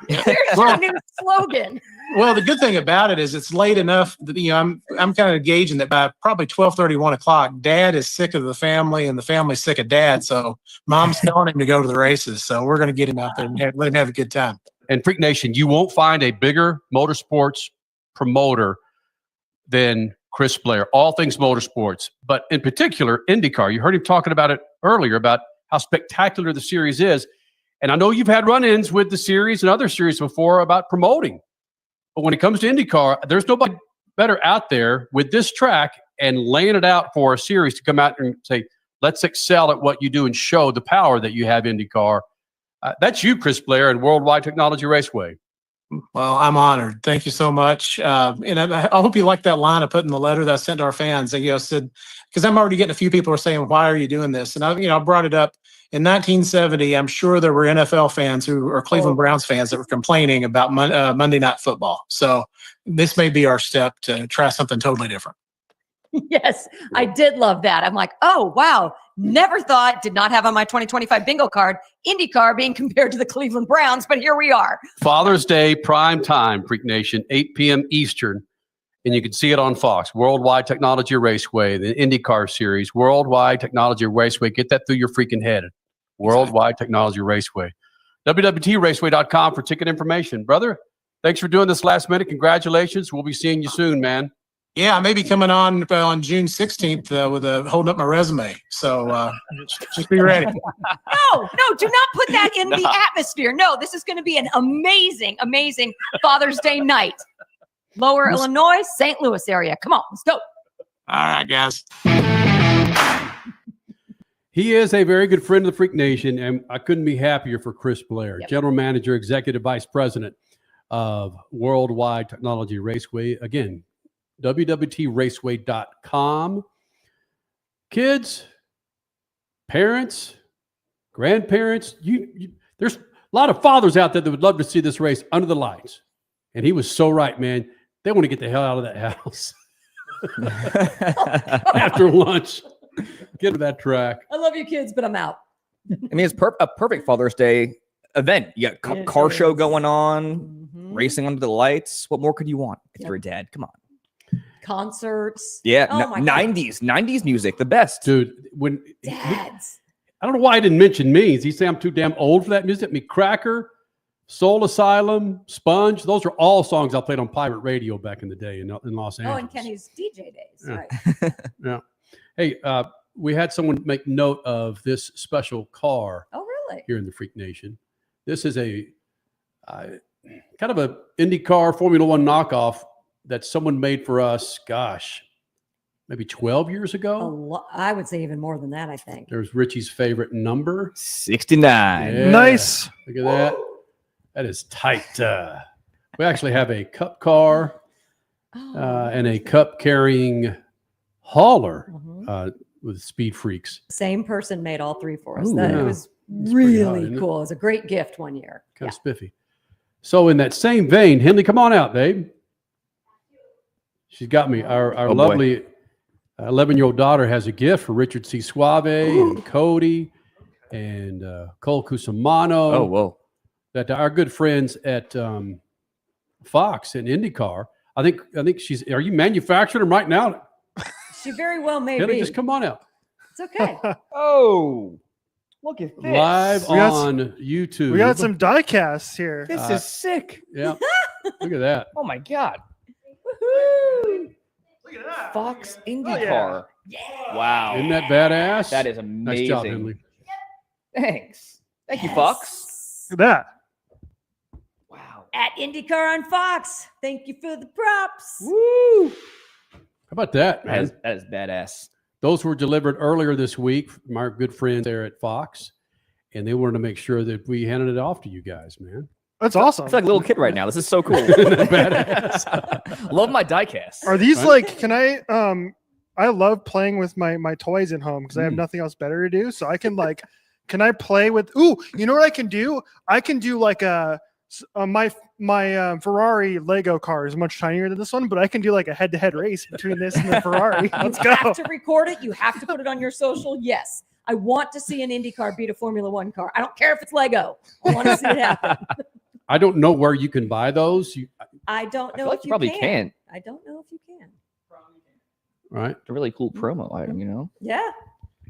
S1: There's your new slogan.
S8: Well, the good thing about it is it's late enough that I'm kind of gauging that by probably 12:30, 1 o'clock, Dad is sick of the family and the family's sick of Dad. So Mom's telling him to go to the races. So we're going to get him out there and let him have a good time.
S3: And Freak Nation, you won't find a bigger motorsports promoter than Chris Blair, all things motorsports, but in particular, IndyCar. You heard him talking about it earlier about how spectacular the series is. And I know you've had run-ins with the series and other series before about promoting. But when it comes to IndyCar, there's nobody better out there with this track and laying it out for a series to come out and say, let's excel at what you do and show the power that you have IndyCar. That's you, Chris Blair, and Worldwide Technology Raceway.
S8: Well, I'm honored. Thank you so much. And I hope you like that line I put in the letter that I sent to our fans. I said, because I'm already getting a few people are saying, why are you doing this? And I brought it up in 1970. I'm sure there were NFL fans or Cleveland Browns fans that were complaining about Monday Night Football. So this may be our step to try something totally different.
S1: Yes, I did love that. I'm like, oh, wow. Never thought, did not have on my 2025 bingo card, IndyCar being compared to the Cleveland Browns, but here we are.
S3: Father's Day, prime time, Freak Nation, 8 p.m. Eastern. And you can see it on Fox, Worldwide Technology Raceway, the IndyCar Series, Worldwide Technology Raceway. Get that through your freaking head. Worldwide Technology Raceway. WWTRaceway.com for ticket information. Brother, thanks for doing this last minute. Congratulations. We'll be seeing you soon, man.
S8: Yeah, I may be coming on June 16th with holding up my resume. So just be ready.
S1: No, do not put that in the atmosphere. No, this is going to be an amazing, amazing Father's Day night. Lower Illinois, St. Louis area. Come on, let's go.
S8: All right, guys.
S3: He is a very good friend of the Freak Nation, and I couldn't be happier for Chris Blair, General Manager, Executive Vice President of Worldwide Technology Raceway. Again, WWTRaceway.com. Kids, parents, grandparents, there's a lot of fathers out there that would love to see this race under the lights. And he was so right, man. They want to get the hell out of that house after lunch. Get to that track.
S1: I love you kids, but I'm out.
S6: I mean, it's a perfect Father's Day event. You got car show going on, racing under the lights. What more could you want if you're a dad? Come on.
S1: Concerts.
S6: Yeah,
S1: Oh my
S6: 90s music, the best.
S3: Dude, when
S1: Dads.
S3: I don't know why he didn't mention me. Does he say I'm too damn old for that music? I mean, Cracker, Soul Asylum, Sponge, those are all songs I played on pirate radio back in the day in Los Angeles.
S1: Oh, and Kenny's DJ days.
S3: Yeah.
S1: Right.
S3: Yeah. Hey, we had someone make note of this special car.
S1: Oh, really?
S3: Here in the Freak Nation. This is a kind of a IndyCar Formula One knockoff that someone made for us, gosh, maybe 12 years ago.
S1: I would say even more than that, I think.
S3: There's Richie's favorite number.
S6: 69.
S3: Yeah.
S2: Nice.
S3: Look at that. That is tight. We actually have a cup car and a cup carrying hauler with SpeedFreaks.
S1: Same person made all three for us.
S3: Ooh,
S1: It
S3: yeah.
S1: was
S3: It's pretty hot,
S1: really
S3: isn't it?
S1: cool. It was a great gift one year.
S3: Kind of spiffy. So in that same vein, Henley, come on out, babe. She's got me. Our lovely 11-year-old daughter has a gift for Richard C. Suave and Cody and Cole Cusimano.
S6: Oh, whoa.
S3: That our good friends at Fox and IndyCar. I think she's. Are you manufacturing them right now?
S1: She very well may
S3: Henley,
S1: be.
S3: just come on out.
S1: It's okay.
S6: Oh, look at this.
S3: Live on YouTube.
S2: We got some die casts here.
S6: This is sick.
S3: Yeah. Look at that.
S6: Oh, my God.
S1: Woohoo!
S2: Look at that.
S6: Fox IndyCar. Wow.
S3: Isn't that badass?
S6: That is amazing.
S3: Nice job, Henley.
S6: Thanks. Thank you, Fox.
S2: Look at that.
S6: Wow.
S1: At IndyCar on Fox. Thank you for the props.
S6: Woo.
S3: How about that, man?
S6: That is badass.
S3: Those were delivered earlier this week from our good friends there at Fox, and they wanted to make sure that we handed it off to you guys, man.
S2: That's awesome.
S6: I feel like a little kid right now. This is so cool.
S3: Badass.
S6: Love my diecast.
S2: Are these like, can I love playing with my toys at home because I have nothing else better to do. So I can like, can I play with, you know what I can do? I can do like my Ferrari Lego car is much tinier than this one, but I can do like a head-to-head race between this and the Ferrari. Let's
S1: You
S2: go.
S1: have to record it. You have to put it on your social. Yes. I want to see an IndyCar beat a Formula One car. I don't care if it's Lego. I want to see it happen.
S3: I don't know where you can buy those.
S1: I don't
S6: I
S1: know
S6: feel like
S1: if
S6: you
S1: you
S6: probably
S1: can.
S6: can.
S1: I don't know if you can.
S3: Right,
S6: It's a really cool promo item, you know?
S1: Yeah.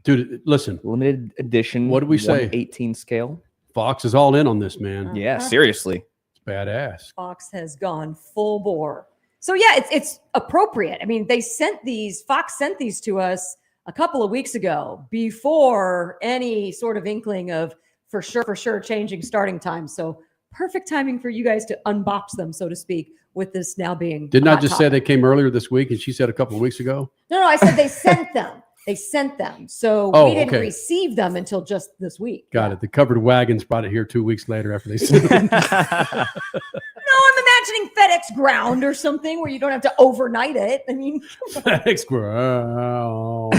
S3: dude. Listen,
S6: Limited edition.
S3: What did we say?
S6: 1/18 scale.
S3: Fox is all in on this, man.
S6: Yeah, seriously.
S3: It's badass.
S1: Fox has gone full bore. So yeah, it's appropriate. I mean, Fox sent these to us a couple of weeks ago before any sort of inkling of for sure changing starting time. So perfect timing for you guys to unbox them, so to speak, with this now being
S3: Didn't
S1: a
S3: I
S1: hot
S3: just say
S1: topic.
S3: they came earlier this week, and she said a couple of weeks ago?
S1: No, I said they sent them. They sent them. So
S3: Oh,
S1: we didn't
S3: okay.
S1: receive them until just this week.
S3: Got it. The covered wagons brought it here 2 weeks later after they sent it.
S1: No, I'm imagining FedEx ground or something where you don't have to overnight it. I mean,
S3: Thanks, bro.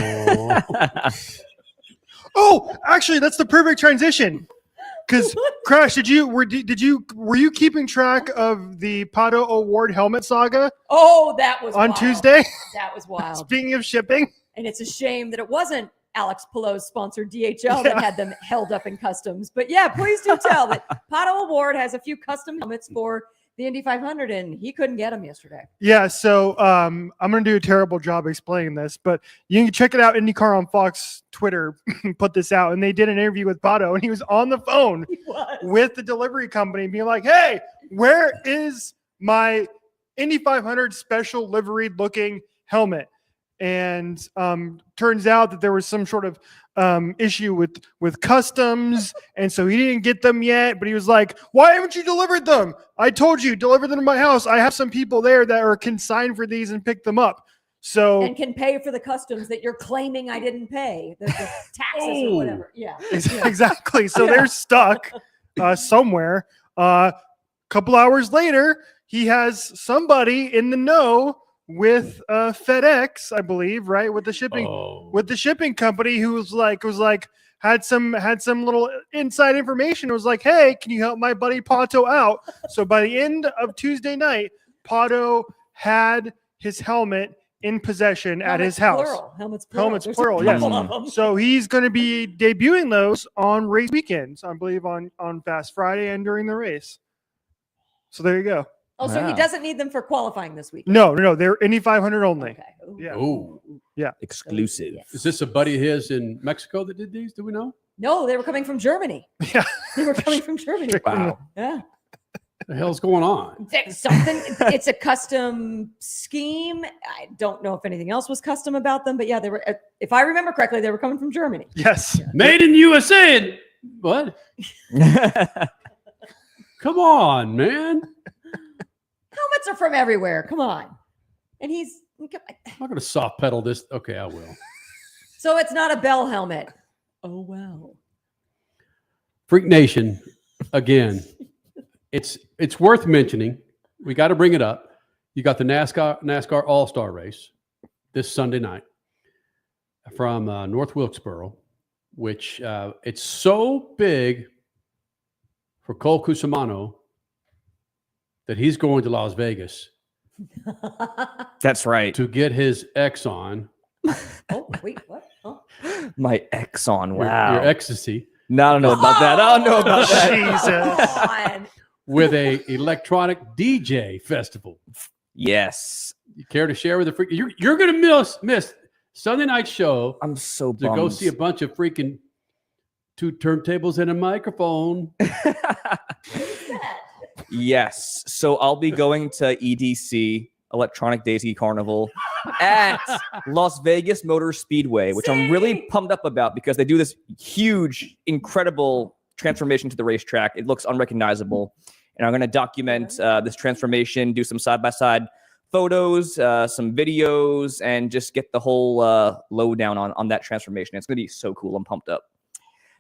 S2: Oh, actually, that's the perfect transition. Because Crash, were you keeping track of the Pato O'Ward helmet saga
S1: oh, that was
S2: on
S1: wild.
S2: Tuesday?
S1: That was wild.
S2: Speaking of shipping,
S1: And it's a shame that it wasn't Alex Pelot's sponsored DHL that had them held up in customs. But yeah, please do tell that Pato O'Ward has a few custom helmets for the Indy 500, and he couldn't get him yesterday.
S2: Yeah, so I'm going to do a terrible job explaining this, but you can check it out. IndyCar on Fox Twitter put this out, and they did an interview with Pato, and he was on the phone with the delivery company being like, hey, where is my Indy 500 special liveried looking helmet? And turns out that there was some sort of issue with customs, and so he didn't get them yet. But he was like, "Why haven't you delivered them? I told you, deliver them to my house. I have some people there that are consigned for these and pick them up." So
S1: and can pay for the customs that you're claiming I didn't pay, the taxes or whatever. Yeah,
S2: exactly. So they're stuck somewhere. Couple hours later, he has somebody in the know with FedEx, I believe, right? With the shipping company, who was like had some little inside information. It was like, hey, can you help my buddy Pato out? So by the end of Tuesday night, Pato had his helmet in possession at his house.
S1: Plural. Helmets plural.
S2: Yes. So he's going to be debuting those on race weekends, I believe, on Fast Friday and during the race. So there you go.
S1: Oh, so he doesn't need them for qualifying this week?
S2: No. They're Indy 500 only.
S1: Okay.
S2: Yeah.
S3: Oh,
S2: yeah.
S6: Exclusive.
S1: Yes.
S3: Is this a buddy of his in Mexico that did these? Do we know?
S1: No, they were coming from Germany.
S2: Yeah.
S1: They were coming from Germany.
S3: Wow.
S1: Yeah.
S3: What the hell's going on?
S1: It's a custom scheme. I don't know if anything else was custom about them, but yeah, they were. If I remember correctly, they were coming from Germany.
S2: Yes.
S1: Yeah.
S3: Made in USA. What? Come on, man.
S1: Helmets are from everywhere. Come on. And he's.
S3: I'm not going to soft pedal this. Okay, I will.
S1: So it's not a Bell helmet. Oh, wow.
S3: Freak Nation, again, it's worth mentioning. We got to bring it up. You got the NASCAR All-Star Race this Sunday night from North Wilkesboro, which it's so big for Cole Cusimano that he's going to Las Vegas.
S6: That's right.
S3: To get his Exxon.
S1: Oh, wait, what? Oh.
S6: My Exxon. Wow.
S3: Your ecstasy.
S6: No, I don't know about that. I don't know about that.
S2: Jesus.
S3: With a electronic DJ festival.
S6: Yes.
S3: You care to share with the freak? You're going to miss Sunday night show.
S6: I'm so
S3: to
S6: bummed.
S3: go see a bunch of freaking 2 turntables and a microphone.
S6: Yes. So I'll be going to EDC, Electronic Daisy Carnival, at Las Vegas Motor Speedway, which I'm really pumped up about because they do this huge, incredible transformation to the racetrack. It looks unrecognizable. And I'm going to document this transformation, do some side-by-side photos, some videos, and just get the whole lowdown on that transformation. It's going to be so cool. I'm pumped up.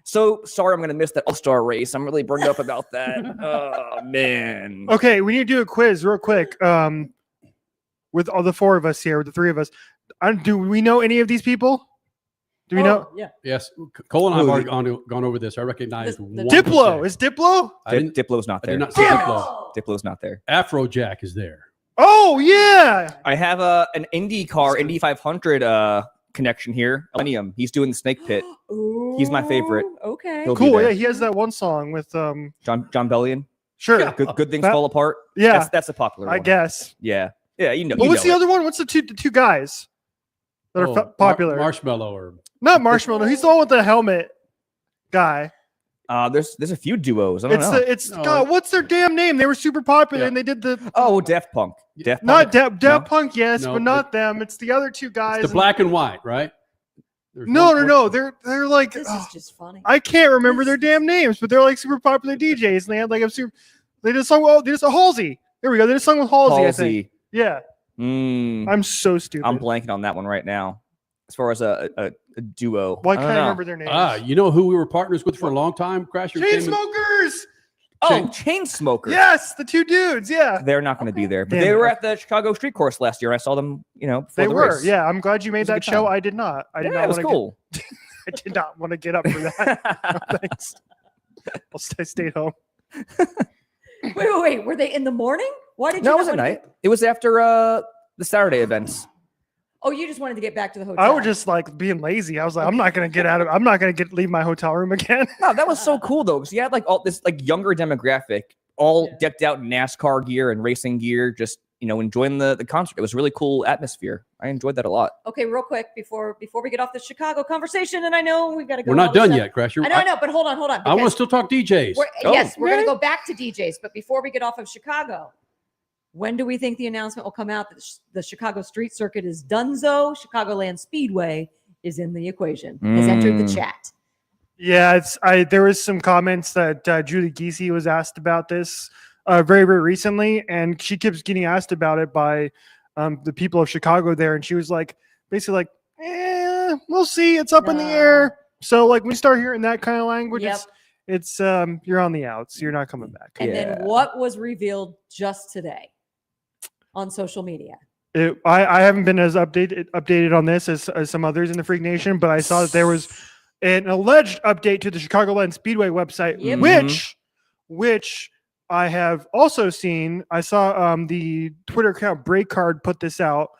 S6: So sorry I'm going to miss that All-Star race. I'm really burned up about that. Oh, man.
S2: Okay, we need to do a quiz real quick with all the 4 of us here, with the 3 of us. Do we know any of these people? Do we know?
S1: Yeah.
S3: Yes. Cole and I have already gone over this. I recognize one
S2: Diplo. Is Diplo?
S6: Diplo's not
S3: I
S6: there.
S3: did not see Diplo.
S6: Diplo's not there.
S3: Afrojack is there.
S2: Oh, yeah.
S6: I have an IndyCar, Indy 500 connection here. Millennium. He's doing the Snake Pit. He's my favorite.
S1: Okay.
S6: He'll be
S2: Cool.
S6: there.
S2: Yeah, he has that one song with
S6: John Bellion.
S2: Sure.
S6: Good things
S2: That-
S6: fall apart.
S2: Yeah.
S6: That's a popular
S2: I
S6: one.
S2: guess.
S6: Yeah. Yeah, you know.
S2: Well,
S6: you
S2: what's
S6: know
S2: the
S6: it.
S2: other one? What's the two guys that are popular?
S3: Marshmallow or
S2: Not Marshmallow. No, he's the one with the helmet guy.
S6: There's a few duos. I don't know.
S2: God, what's their damn name? They were super popular and they did the
S6: Daft Punk. Daft Punk.
S2: not Daft
S6: No?
S2: Punk, yes,
S3: No,
S2: but not them. It's the other 2 guys.
S3: the black and white, right? There's
S2: No. They're like
S1: This is just funny.
S2: I can't remember their damn names, but they're like super popular DJs, and they had like they did a song. Well, they did a Halsey. There we go. They did a song with Halsey. I think. Yeah. I'm so stupid.
S6: I'm blanking on that one right now. As far as a duo,
S2: Why
S6: I
S2: can't
S6: don't
S2: I
S6: know.
S2: remember their names?
S3: You know who we were partners with for a long time? Crasher.
S2: Chainsmokers.
S6: Chainsmokers.
S2: Yes, the 2 dudes. Yeah,
S6: They're not going to be there, but
S2: Damn
S6: they
S2: it.
S6: were at the Chicago Street Course last year. I saw them, before
S2: they
S6: the
S2: were.
S6: race.
S2: Yeah, I'm glad you made
S6: was a
S2: that
S6: good
S2: show.
S6: time.
S2: I did not. I did
S6: Yeah,
S2: not
S6: it was
S2: want
S6: cool.
S2: I did not want to get up for that. No, thanks. I stayed home.
S1: Wait. Were they in the morning? Why did you?
S6: No, it
S1: not
S6: was at
S1: wanna
S6: night. It was after the Saturday events.
S1: Oh, you just wanted to get back to the hotel.
S2: I was just like being lazy. I was like, I'm not gonna get out of. I'm not gonna leave my hotel room again.
S6: No, that was so cool though, because you had like all this like younger demographic all decked out in NASCAR gear and racing gear, just enjoying the concert. It was a really cool atmosphere. I enjoyed that a lot.
S1: Okay, real quick before we get off the Chicago conversation, and I know we've got to go.
S3: We're not done yet, Crasher.
S1: I know, but hold on.
S3: I want to still talk DJs.
S1: Yes, we're going to go back to DJs, but before we get off of Chicago, when do we think the announcement will come out that the Chicago Street Circuit is donezo? Chicagoland Speedway is in the equation. Has entered the chat.
S2: Yeah, there was some comments that Julie Giese was asked about this very, very recently, and she keeps getting asked about it by the people of Chicago there, and she was like, basically like, we'll see, it's up in the air. So like we start hearing that kind of language, it's you're on the outs, you're not coming back.
S1: And then what was revealed just today on social media?
S2: I haven't been as updated on this as some others in the Freak Nation, but I saw that there was an alleged update to the Chicagoland Speedway website, which I have also seen. I saw the Twitter account Break Card put this out,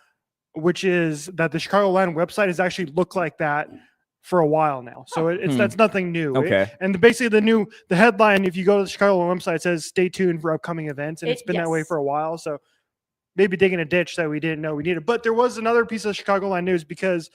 S2: which is that the Chicagoland website has actually looked like that for a while now. So that's nothing new.
S6: Okay.
S2: And basically the headline, if you go to the Chicagoland website, it says stay tuned for upcoming events, and it's been that way for a while. So maybe digging a ditch that we didn't know we needed. But there was another piece of Chicagoland news because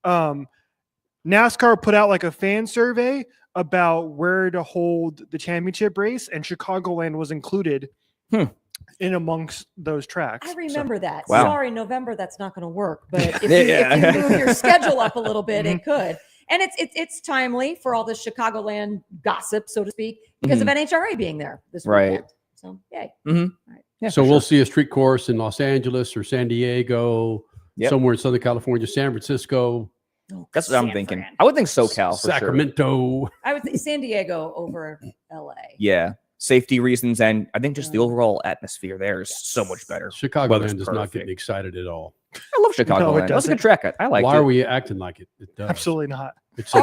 S2: NASCAR put out like a fan survey about where to hold the championship race, and Chicagoland was included in amongst those tracks.
S1: I remember that.
S6: Wow.
S1: Sorry, November, that's not going to work. But if you move your schedule up a little bit, it could. And it's timely for all the Chicagoland gossip, so to speak, because of NHRA being there this weekend. So, yay. All right.
S3: Yeah, so we'll see a street course in Los Angeles or San Diego, somewhere in Southern California, San Francisco.
S1: Oh,
S6: that's what I'm thinking. I would think SoCal for
S3: Sacramento.
S6: Sure.
S1: I would think San Diego over LA.
S6: Yeah. Safety reasons, and I think just the overall atmosphere there is so much better.
S3: Chicagoland is not getting excited at all.
S6: I love Chicagoland. That's a good track. I like it.
S3: Why are we acting like it? It does.
S2: Absolutely not.
S3: It's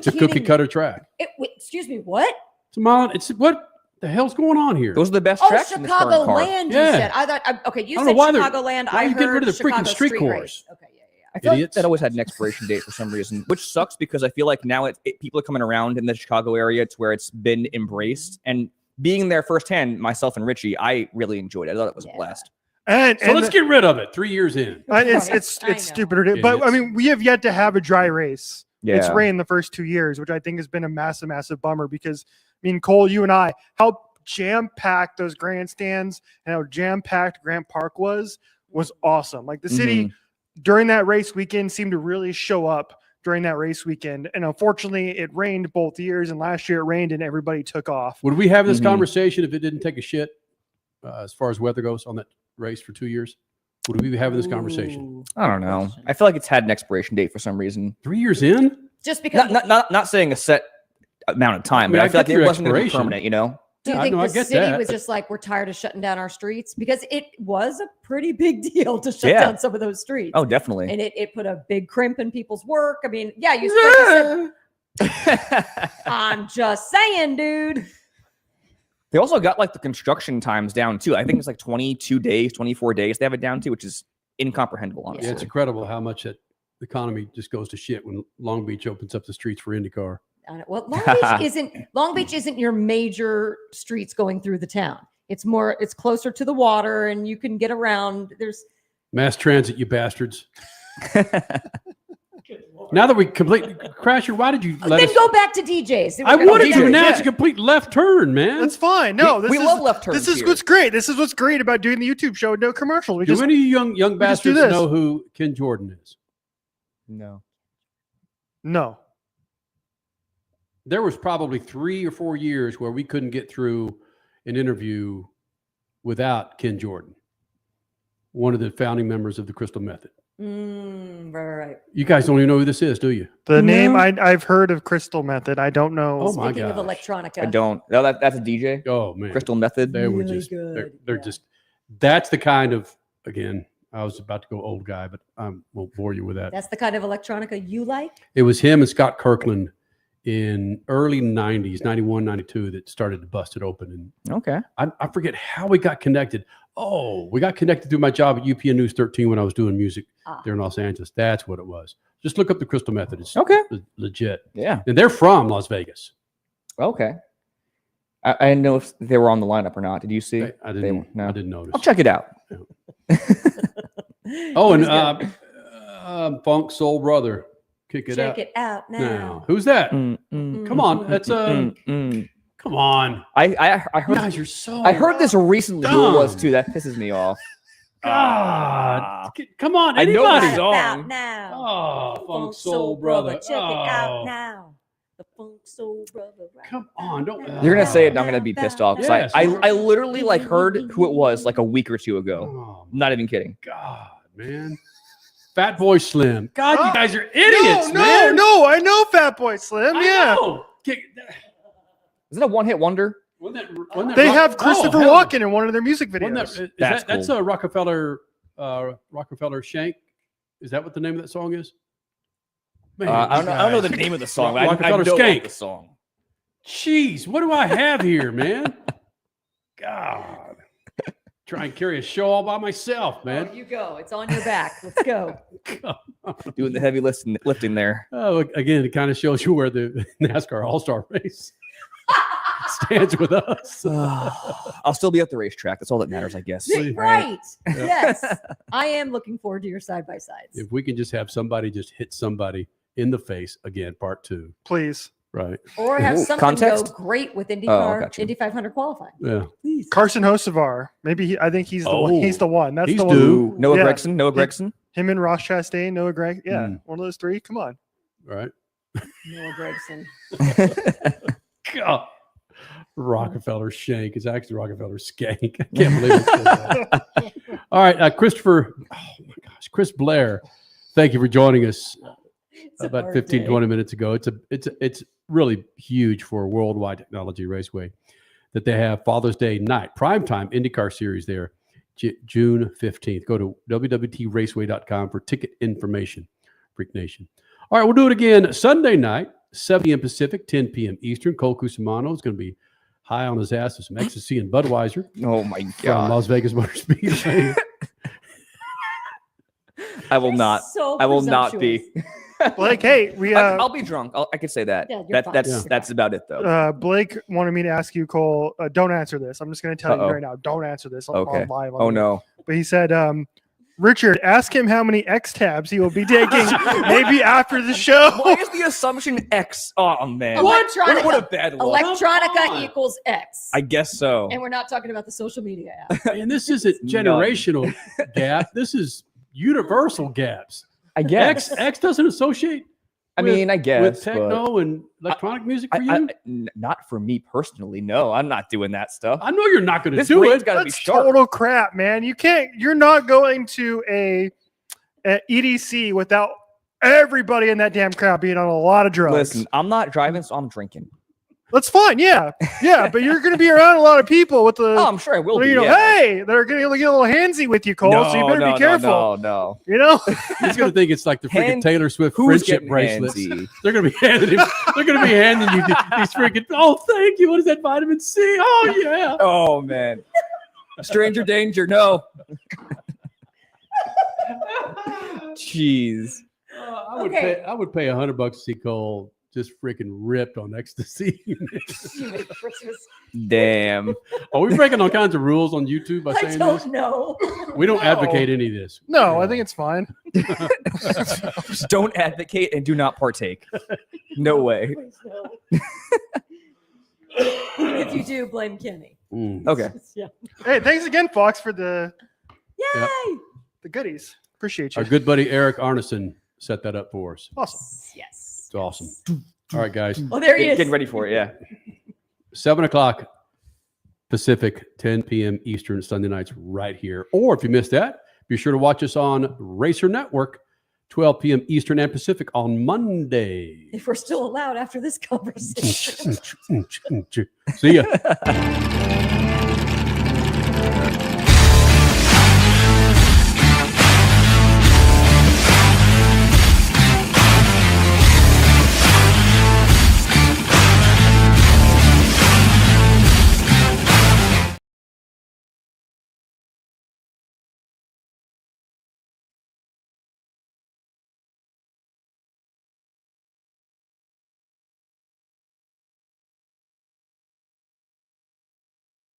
S3: a cookie cutter track.
S1: Excuse me, what?
S3: It's what the hell's going on here?
S6: Those are the best tracks in this current car.
S1: Chicagoland, you said. I thought, okay, you said Chicagoland.
S3: Why are you getting rid of the
S1: Chicago
S3: freaking street course?
S1: Okay, yeah.
S6: I feel like that always had an expiration date for some reason, which sucks because I feel like now people are coming around in the Chicago area to where it's been embraced. And being there firsthand, myself and Richie, I really enjoyed it. I thought it was a blast.
S2: And
S3: let's get rid of it. 3 years in.
S2: It's stupid. But I mean, we have yet to have a dry race.
S6: Yeah.
S2: It's rained the first 2 years, which I think has been a massive, massive bummer because, I mean, Cole, you and I, how jam-packed those grandstands and how jam-packed Grant Park was awesome. Like the city during that race weekend seemed to really show up during that race weekend. And unfortunately, it rained both years, and last year it rained and everybody took off.
S3: Would we have this conversation if it didn't take a shit as far as weather goes on that race for 2 years? Would we be having this conversation?
S6: I don't know. I feel like it's had an expiration date for some reason.
S3: 3 years in?
S1: Just because
S6: not saying a set amount of time, but I feel like it wasn't going to be permanent, you know?
S1: Do you think the city was just like, we're tired of shutting down our streets? Because it was a pretty big deal to shut down some of those streets.
S6: Oh, definitely.
S1: And it put a big crimp in people's work. I mean, you said, I'm just saying, dude.
S6: They also got like the construction times down too. I think it's like 22 days, 24 days they have it down to, which is incomprehensible, honestly.
S3: Yeah, it's incredible how much that the economy just goes to shit when Long Beach opens up the streets for IndyCar.
S1: Well, Long Beach isn't your major streets going through the town. It's closer to the water and you can get around. There's
S3: mass transit, you bastards. Now that we completely Crasher, why did you let us
S1: go back to DJs?
S3: I wanted to announce a complete left turn, man.
S2: That's fine. No,
S6: we love left turns.
S2: This is what's great. This is what's great about doing the YouTube show. No commercials.
S3: Do any young bastards know who Ken Jordan is?
S6: No.
S3: There was probably 3 or 4 years where we couldn't get through an interview without Ken Jordan, one of the founding members of the Crystal Method.
S1: Right.
S3: You guys don't even know who this is, do you?
S2: The name I've heard of Crystal Method. I don't know.
S3: Oh my
S1: Speaking
S3: god!
S1: of electronica,
S6: I don't. No, that's a DJ.
S3: Oh man,
S6: Crystal Method.
S3: They were
S1: really
S3: just
S1: good.
S3: They're just. That's the kind of again. I was about to go old guy, but I won't bore you with that.
S1: That's the kind of electronica you like.
S3: It was him and Scott Kirkland in early 90s, 91, 92 that started to bust it open. And
S6: okay.
S3: I forget how we got connected. Oh, we got connected through my job at UPN News 13 when I was doing music there in Los Angeles. That's what it was. Just look up the Crystal Method. It's legit.
S6: Yeah.
S3: And they're from Las Vegas.
S6: Okay. I didn't know if they were on the lineup or not. Did you see?
S3: I didn't.
S6: No.
S3: I didn't notice.
S6: I'll check it out.
S3: Oh, and Funk Soul Brother, kick it out.
S1: Check it out now.
S3: Who's that?
S6: Mm.
S3: Come on, that's Come on.
S6: I heard.
S3: You guys are so.
S6: I heard this recently. Who it was too? That pisses me off.
S3: God, come on,
S6: I know
S3: anybody.
S6: the song.
S1: Out now.
S3: Oh, Funk Soul Brother.
S1: Check it out now. The Funk Soul Brother.
S3: Come on, don't.
S6: You're gonna say it, and I'm gonna be pissed off. 'Cause
S3: Yes.
S6: I literally like heard who it was like a week or two ago.
S3: Oh,
S6: Not even kidding.
S3: God, man. Fat Boy Slim. God, you guys are idiots, man.
S2: No, I know Fat Boy Slim.
S3: I
S2: Yeah.
S3: know.
S6: Is it a one-hit wonder?
S2: They have Christopher Walken in one of their music videos.
S3: That's a Rockefeller Shank. Is that what the name of that song is? Man,
S6: I don't know the name of the song. I
S3: Rockefeller
S6: know
S3: Skank.
S6: the song.
S3: Jeez, what do I have here, man? God. Try and carry a show all by myself, man.
S1: You go. It's on your back. Let's go.
S6: Doing the heavy lifting there.
S3: Oh, again, it kind of shows you where the NASCAR All-Star race stands with us.
S6: I'll still be at the racetrack. That's all that matters, I guess.
S1: Right. Yes. I am looking forward to your side-by-sides.
S3: If we can just have somebody just hit somebody in the face again, part 2.
S2: Please.
S3: Right.
S1: Or have something
S6: context?
S1: go great with IndyCar,
S6: gotcha.
S1: Indy 500 qualifying.
S3: Yeah.
S1: Please.
S2: Carson Hocevar. Maybe I think he's the one. He's the one. That's
S3: He's
S2: the one.
S3: due.
S6: Noah
S2: Yeah.
S6: Gregson. Noah Gregson.
S2: Him and Ross Chastain, Noah Greg. Yeah, one of those three. Come on.
S3: Right.
S1: Noah Gregson.
S3: God. Rockefeller Shank is actually Rockefeller Skank. I can't believe it. All right, Christopher. Oh my gosh, Chris Blair. Thank you for joining us about 15, 20 minutes ago. It's really huge for Worldwide Technology Raceway that they have Father's Day night primetime IndyCar series there, June 15th. Go to www.raceway.com for ticket information. Freak Nation. All right, we'll do it again Sunday night, 7 p.m. Pacific, 10 p.m. Eastern. Cole Cusimano is going to be high on his ass with some ecstasy and Budweiser.
S6: Oh my
S3: From
S6: God.
S3: Las Vegas Motor Speedway.
S6: I will not.
S1: So
S6: I will not be.
S2: Blake, hey,
S6: I'll be drunk. I could say that.
S1: Yeah, you're fine.
S6: That's about it though.
S2: Blake wanted me to ask you, Cole. Don't answer this. I'm just going to tell you right now. Don't answer this.
S6: Okay.
S2: On live.
S6: Oh no.
S2: But he said, Richard, ask him how many X tabs he will be taking maybe after the show.
S6: Why is the assumption X? Oh man.
S1: Electronica.
S6: What a bad look.
S1: Electronica equals X.
S6: I guess so.
S1: And we're not talking about the social media app.
S3: And this isn't generational gap. This is universal gaps.
S6: I guess.
S3: X doesn't associate.
S6: I mean, I guess
S3: with techno and electronic music for you.
S6: Not for me personally. No, I'm not doing that stuff.
S3: I know you're not going to
S6: This
S3: do
S6: brain's
S3: it.
S6: gotta be
S2: That's
S6: sharp.
S2: total crap, man. You're not going to a EDC without everybody in that damn crowd being on a lot of drugs.
S6: Listen, I'm not driving, so I'm drinking.
S2: That's fine. Yeah. But you're going to be around a lot of people with the.
S6: Oh, I'm sure I will be.
S2: Hey, they're going to get a little handsy with you, Cole. so you better be careful.
S6: No.
S2: You know,
S3: He's going to think it's like the freaking Taylor Swift
S6: Who's
S3: friendship
S6: getting
S3: bracelets.
S6: handsy?
S3: They're going to be handing him. They're going to be handing you these freaking. Oh, thank you. What is that? Vitamin C. Oh yeah.
S6: Oh man. Stranger danger. No. Jeez.
S3: I would pay $100 to see Cole just freaking ripped on ecstasy.
S6: Damn.
S3: Are we breaking all kinds of rules on YouTube by
S1: I
S3: saying
S1: don't
S3: this?
S1: know.
S3: We don't advocate any of this.
S2: no, I think it's fine.
S6: Just don't advocate and do not partake. No way.
S1: Please no. If you do, blame Kenny.
S6: Okay.
S1: Yeah.
S2: Hey, thanks again, Fox, for the
S1: Yay!
S2: goodies. Appreciate you.
S3: Our good buddy Eric Arneson set that up for us.
S2: Awesome.
S1: Yes.
S3: It's awesome. All right, guys.
S1: Oh, there he is.
S6: Getting ready for it. Yeah.
S3: 7 o'clock Pacific, 10 p.m. Eastern, Sunday nights right here. Or if you missed that, be sure to watch us on Racer Network, 12 p.m. Eastern and Pacific on Monday.
S1: If we're still allowed after this conversation.
S3: See ya.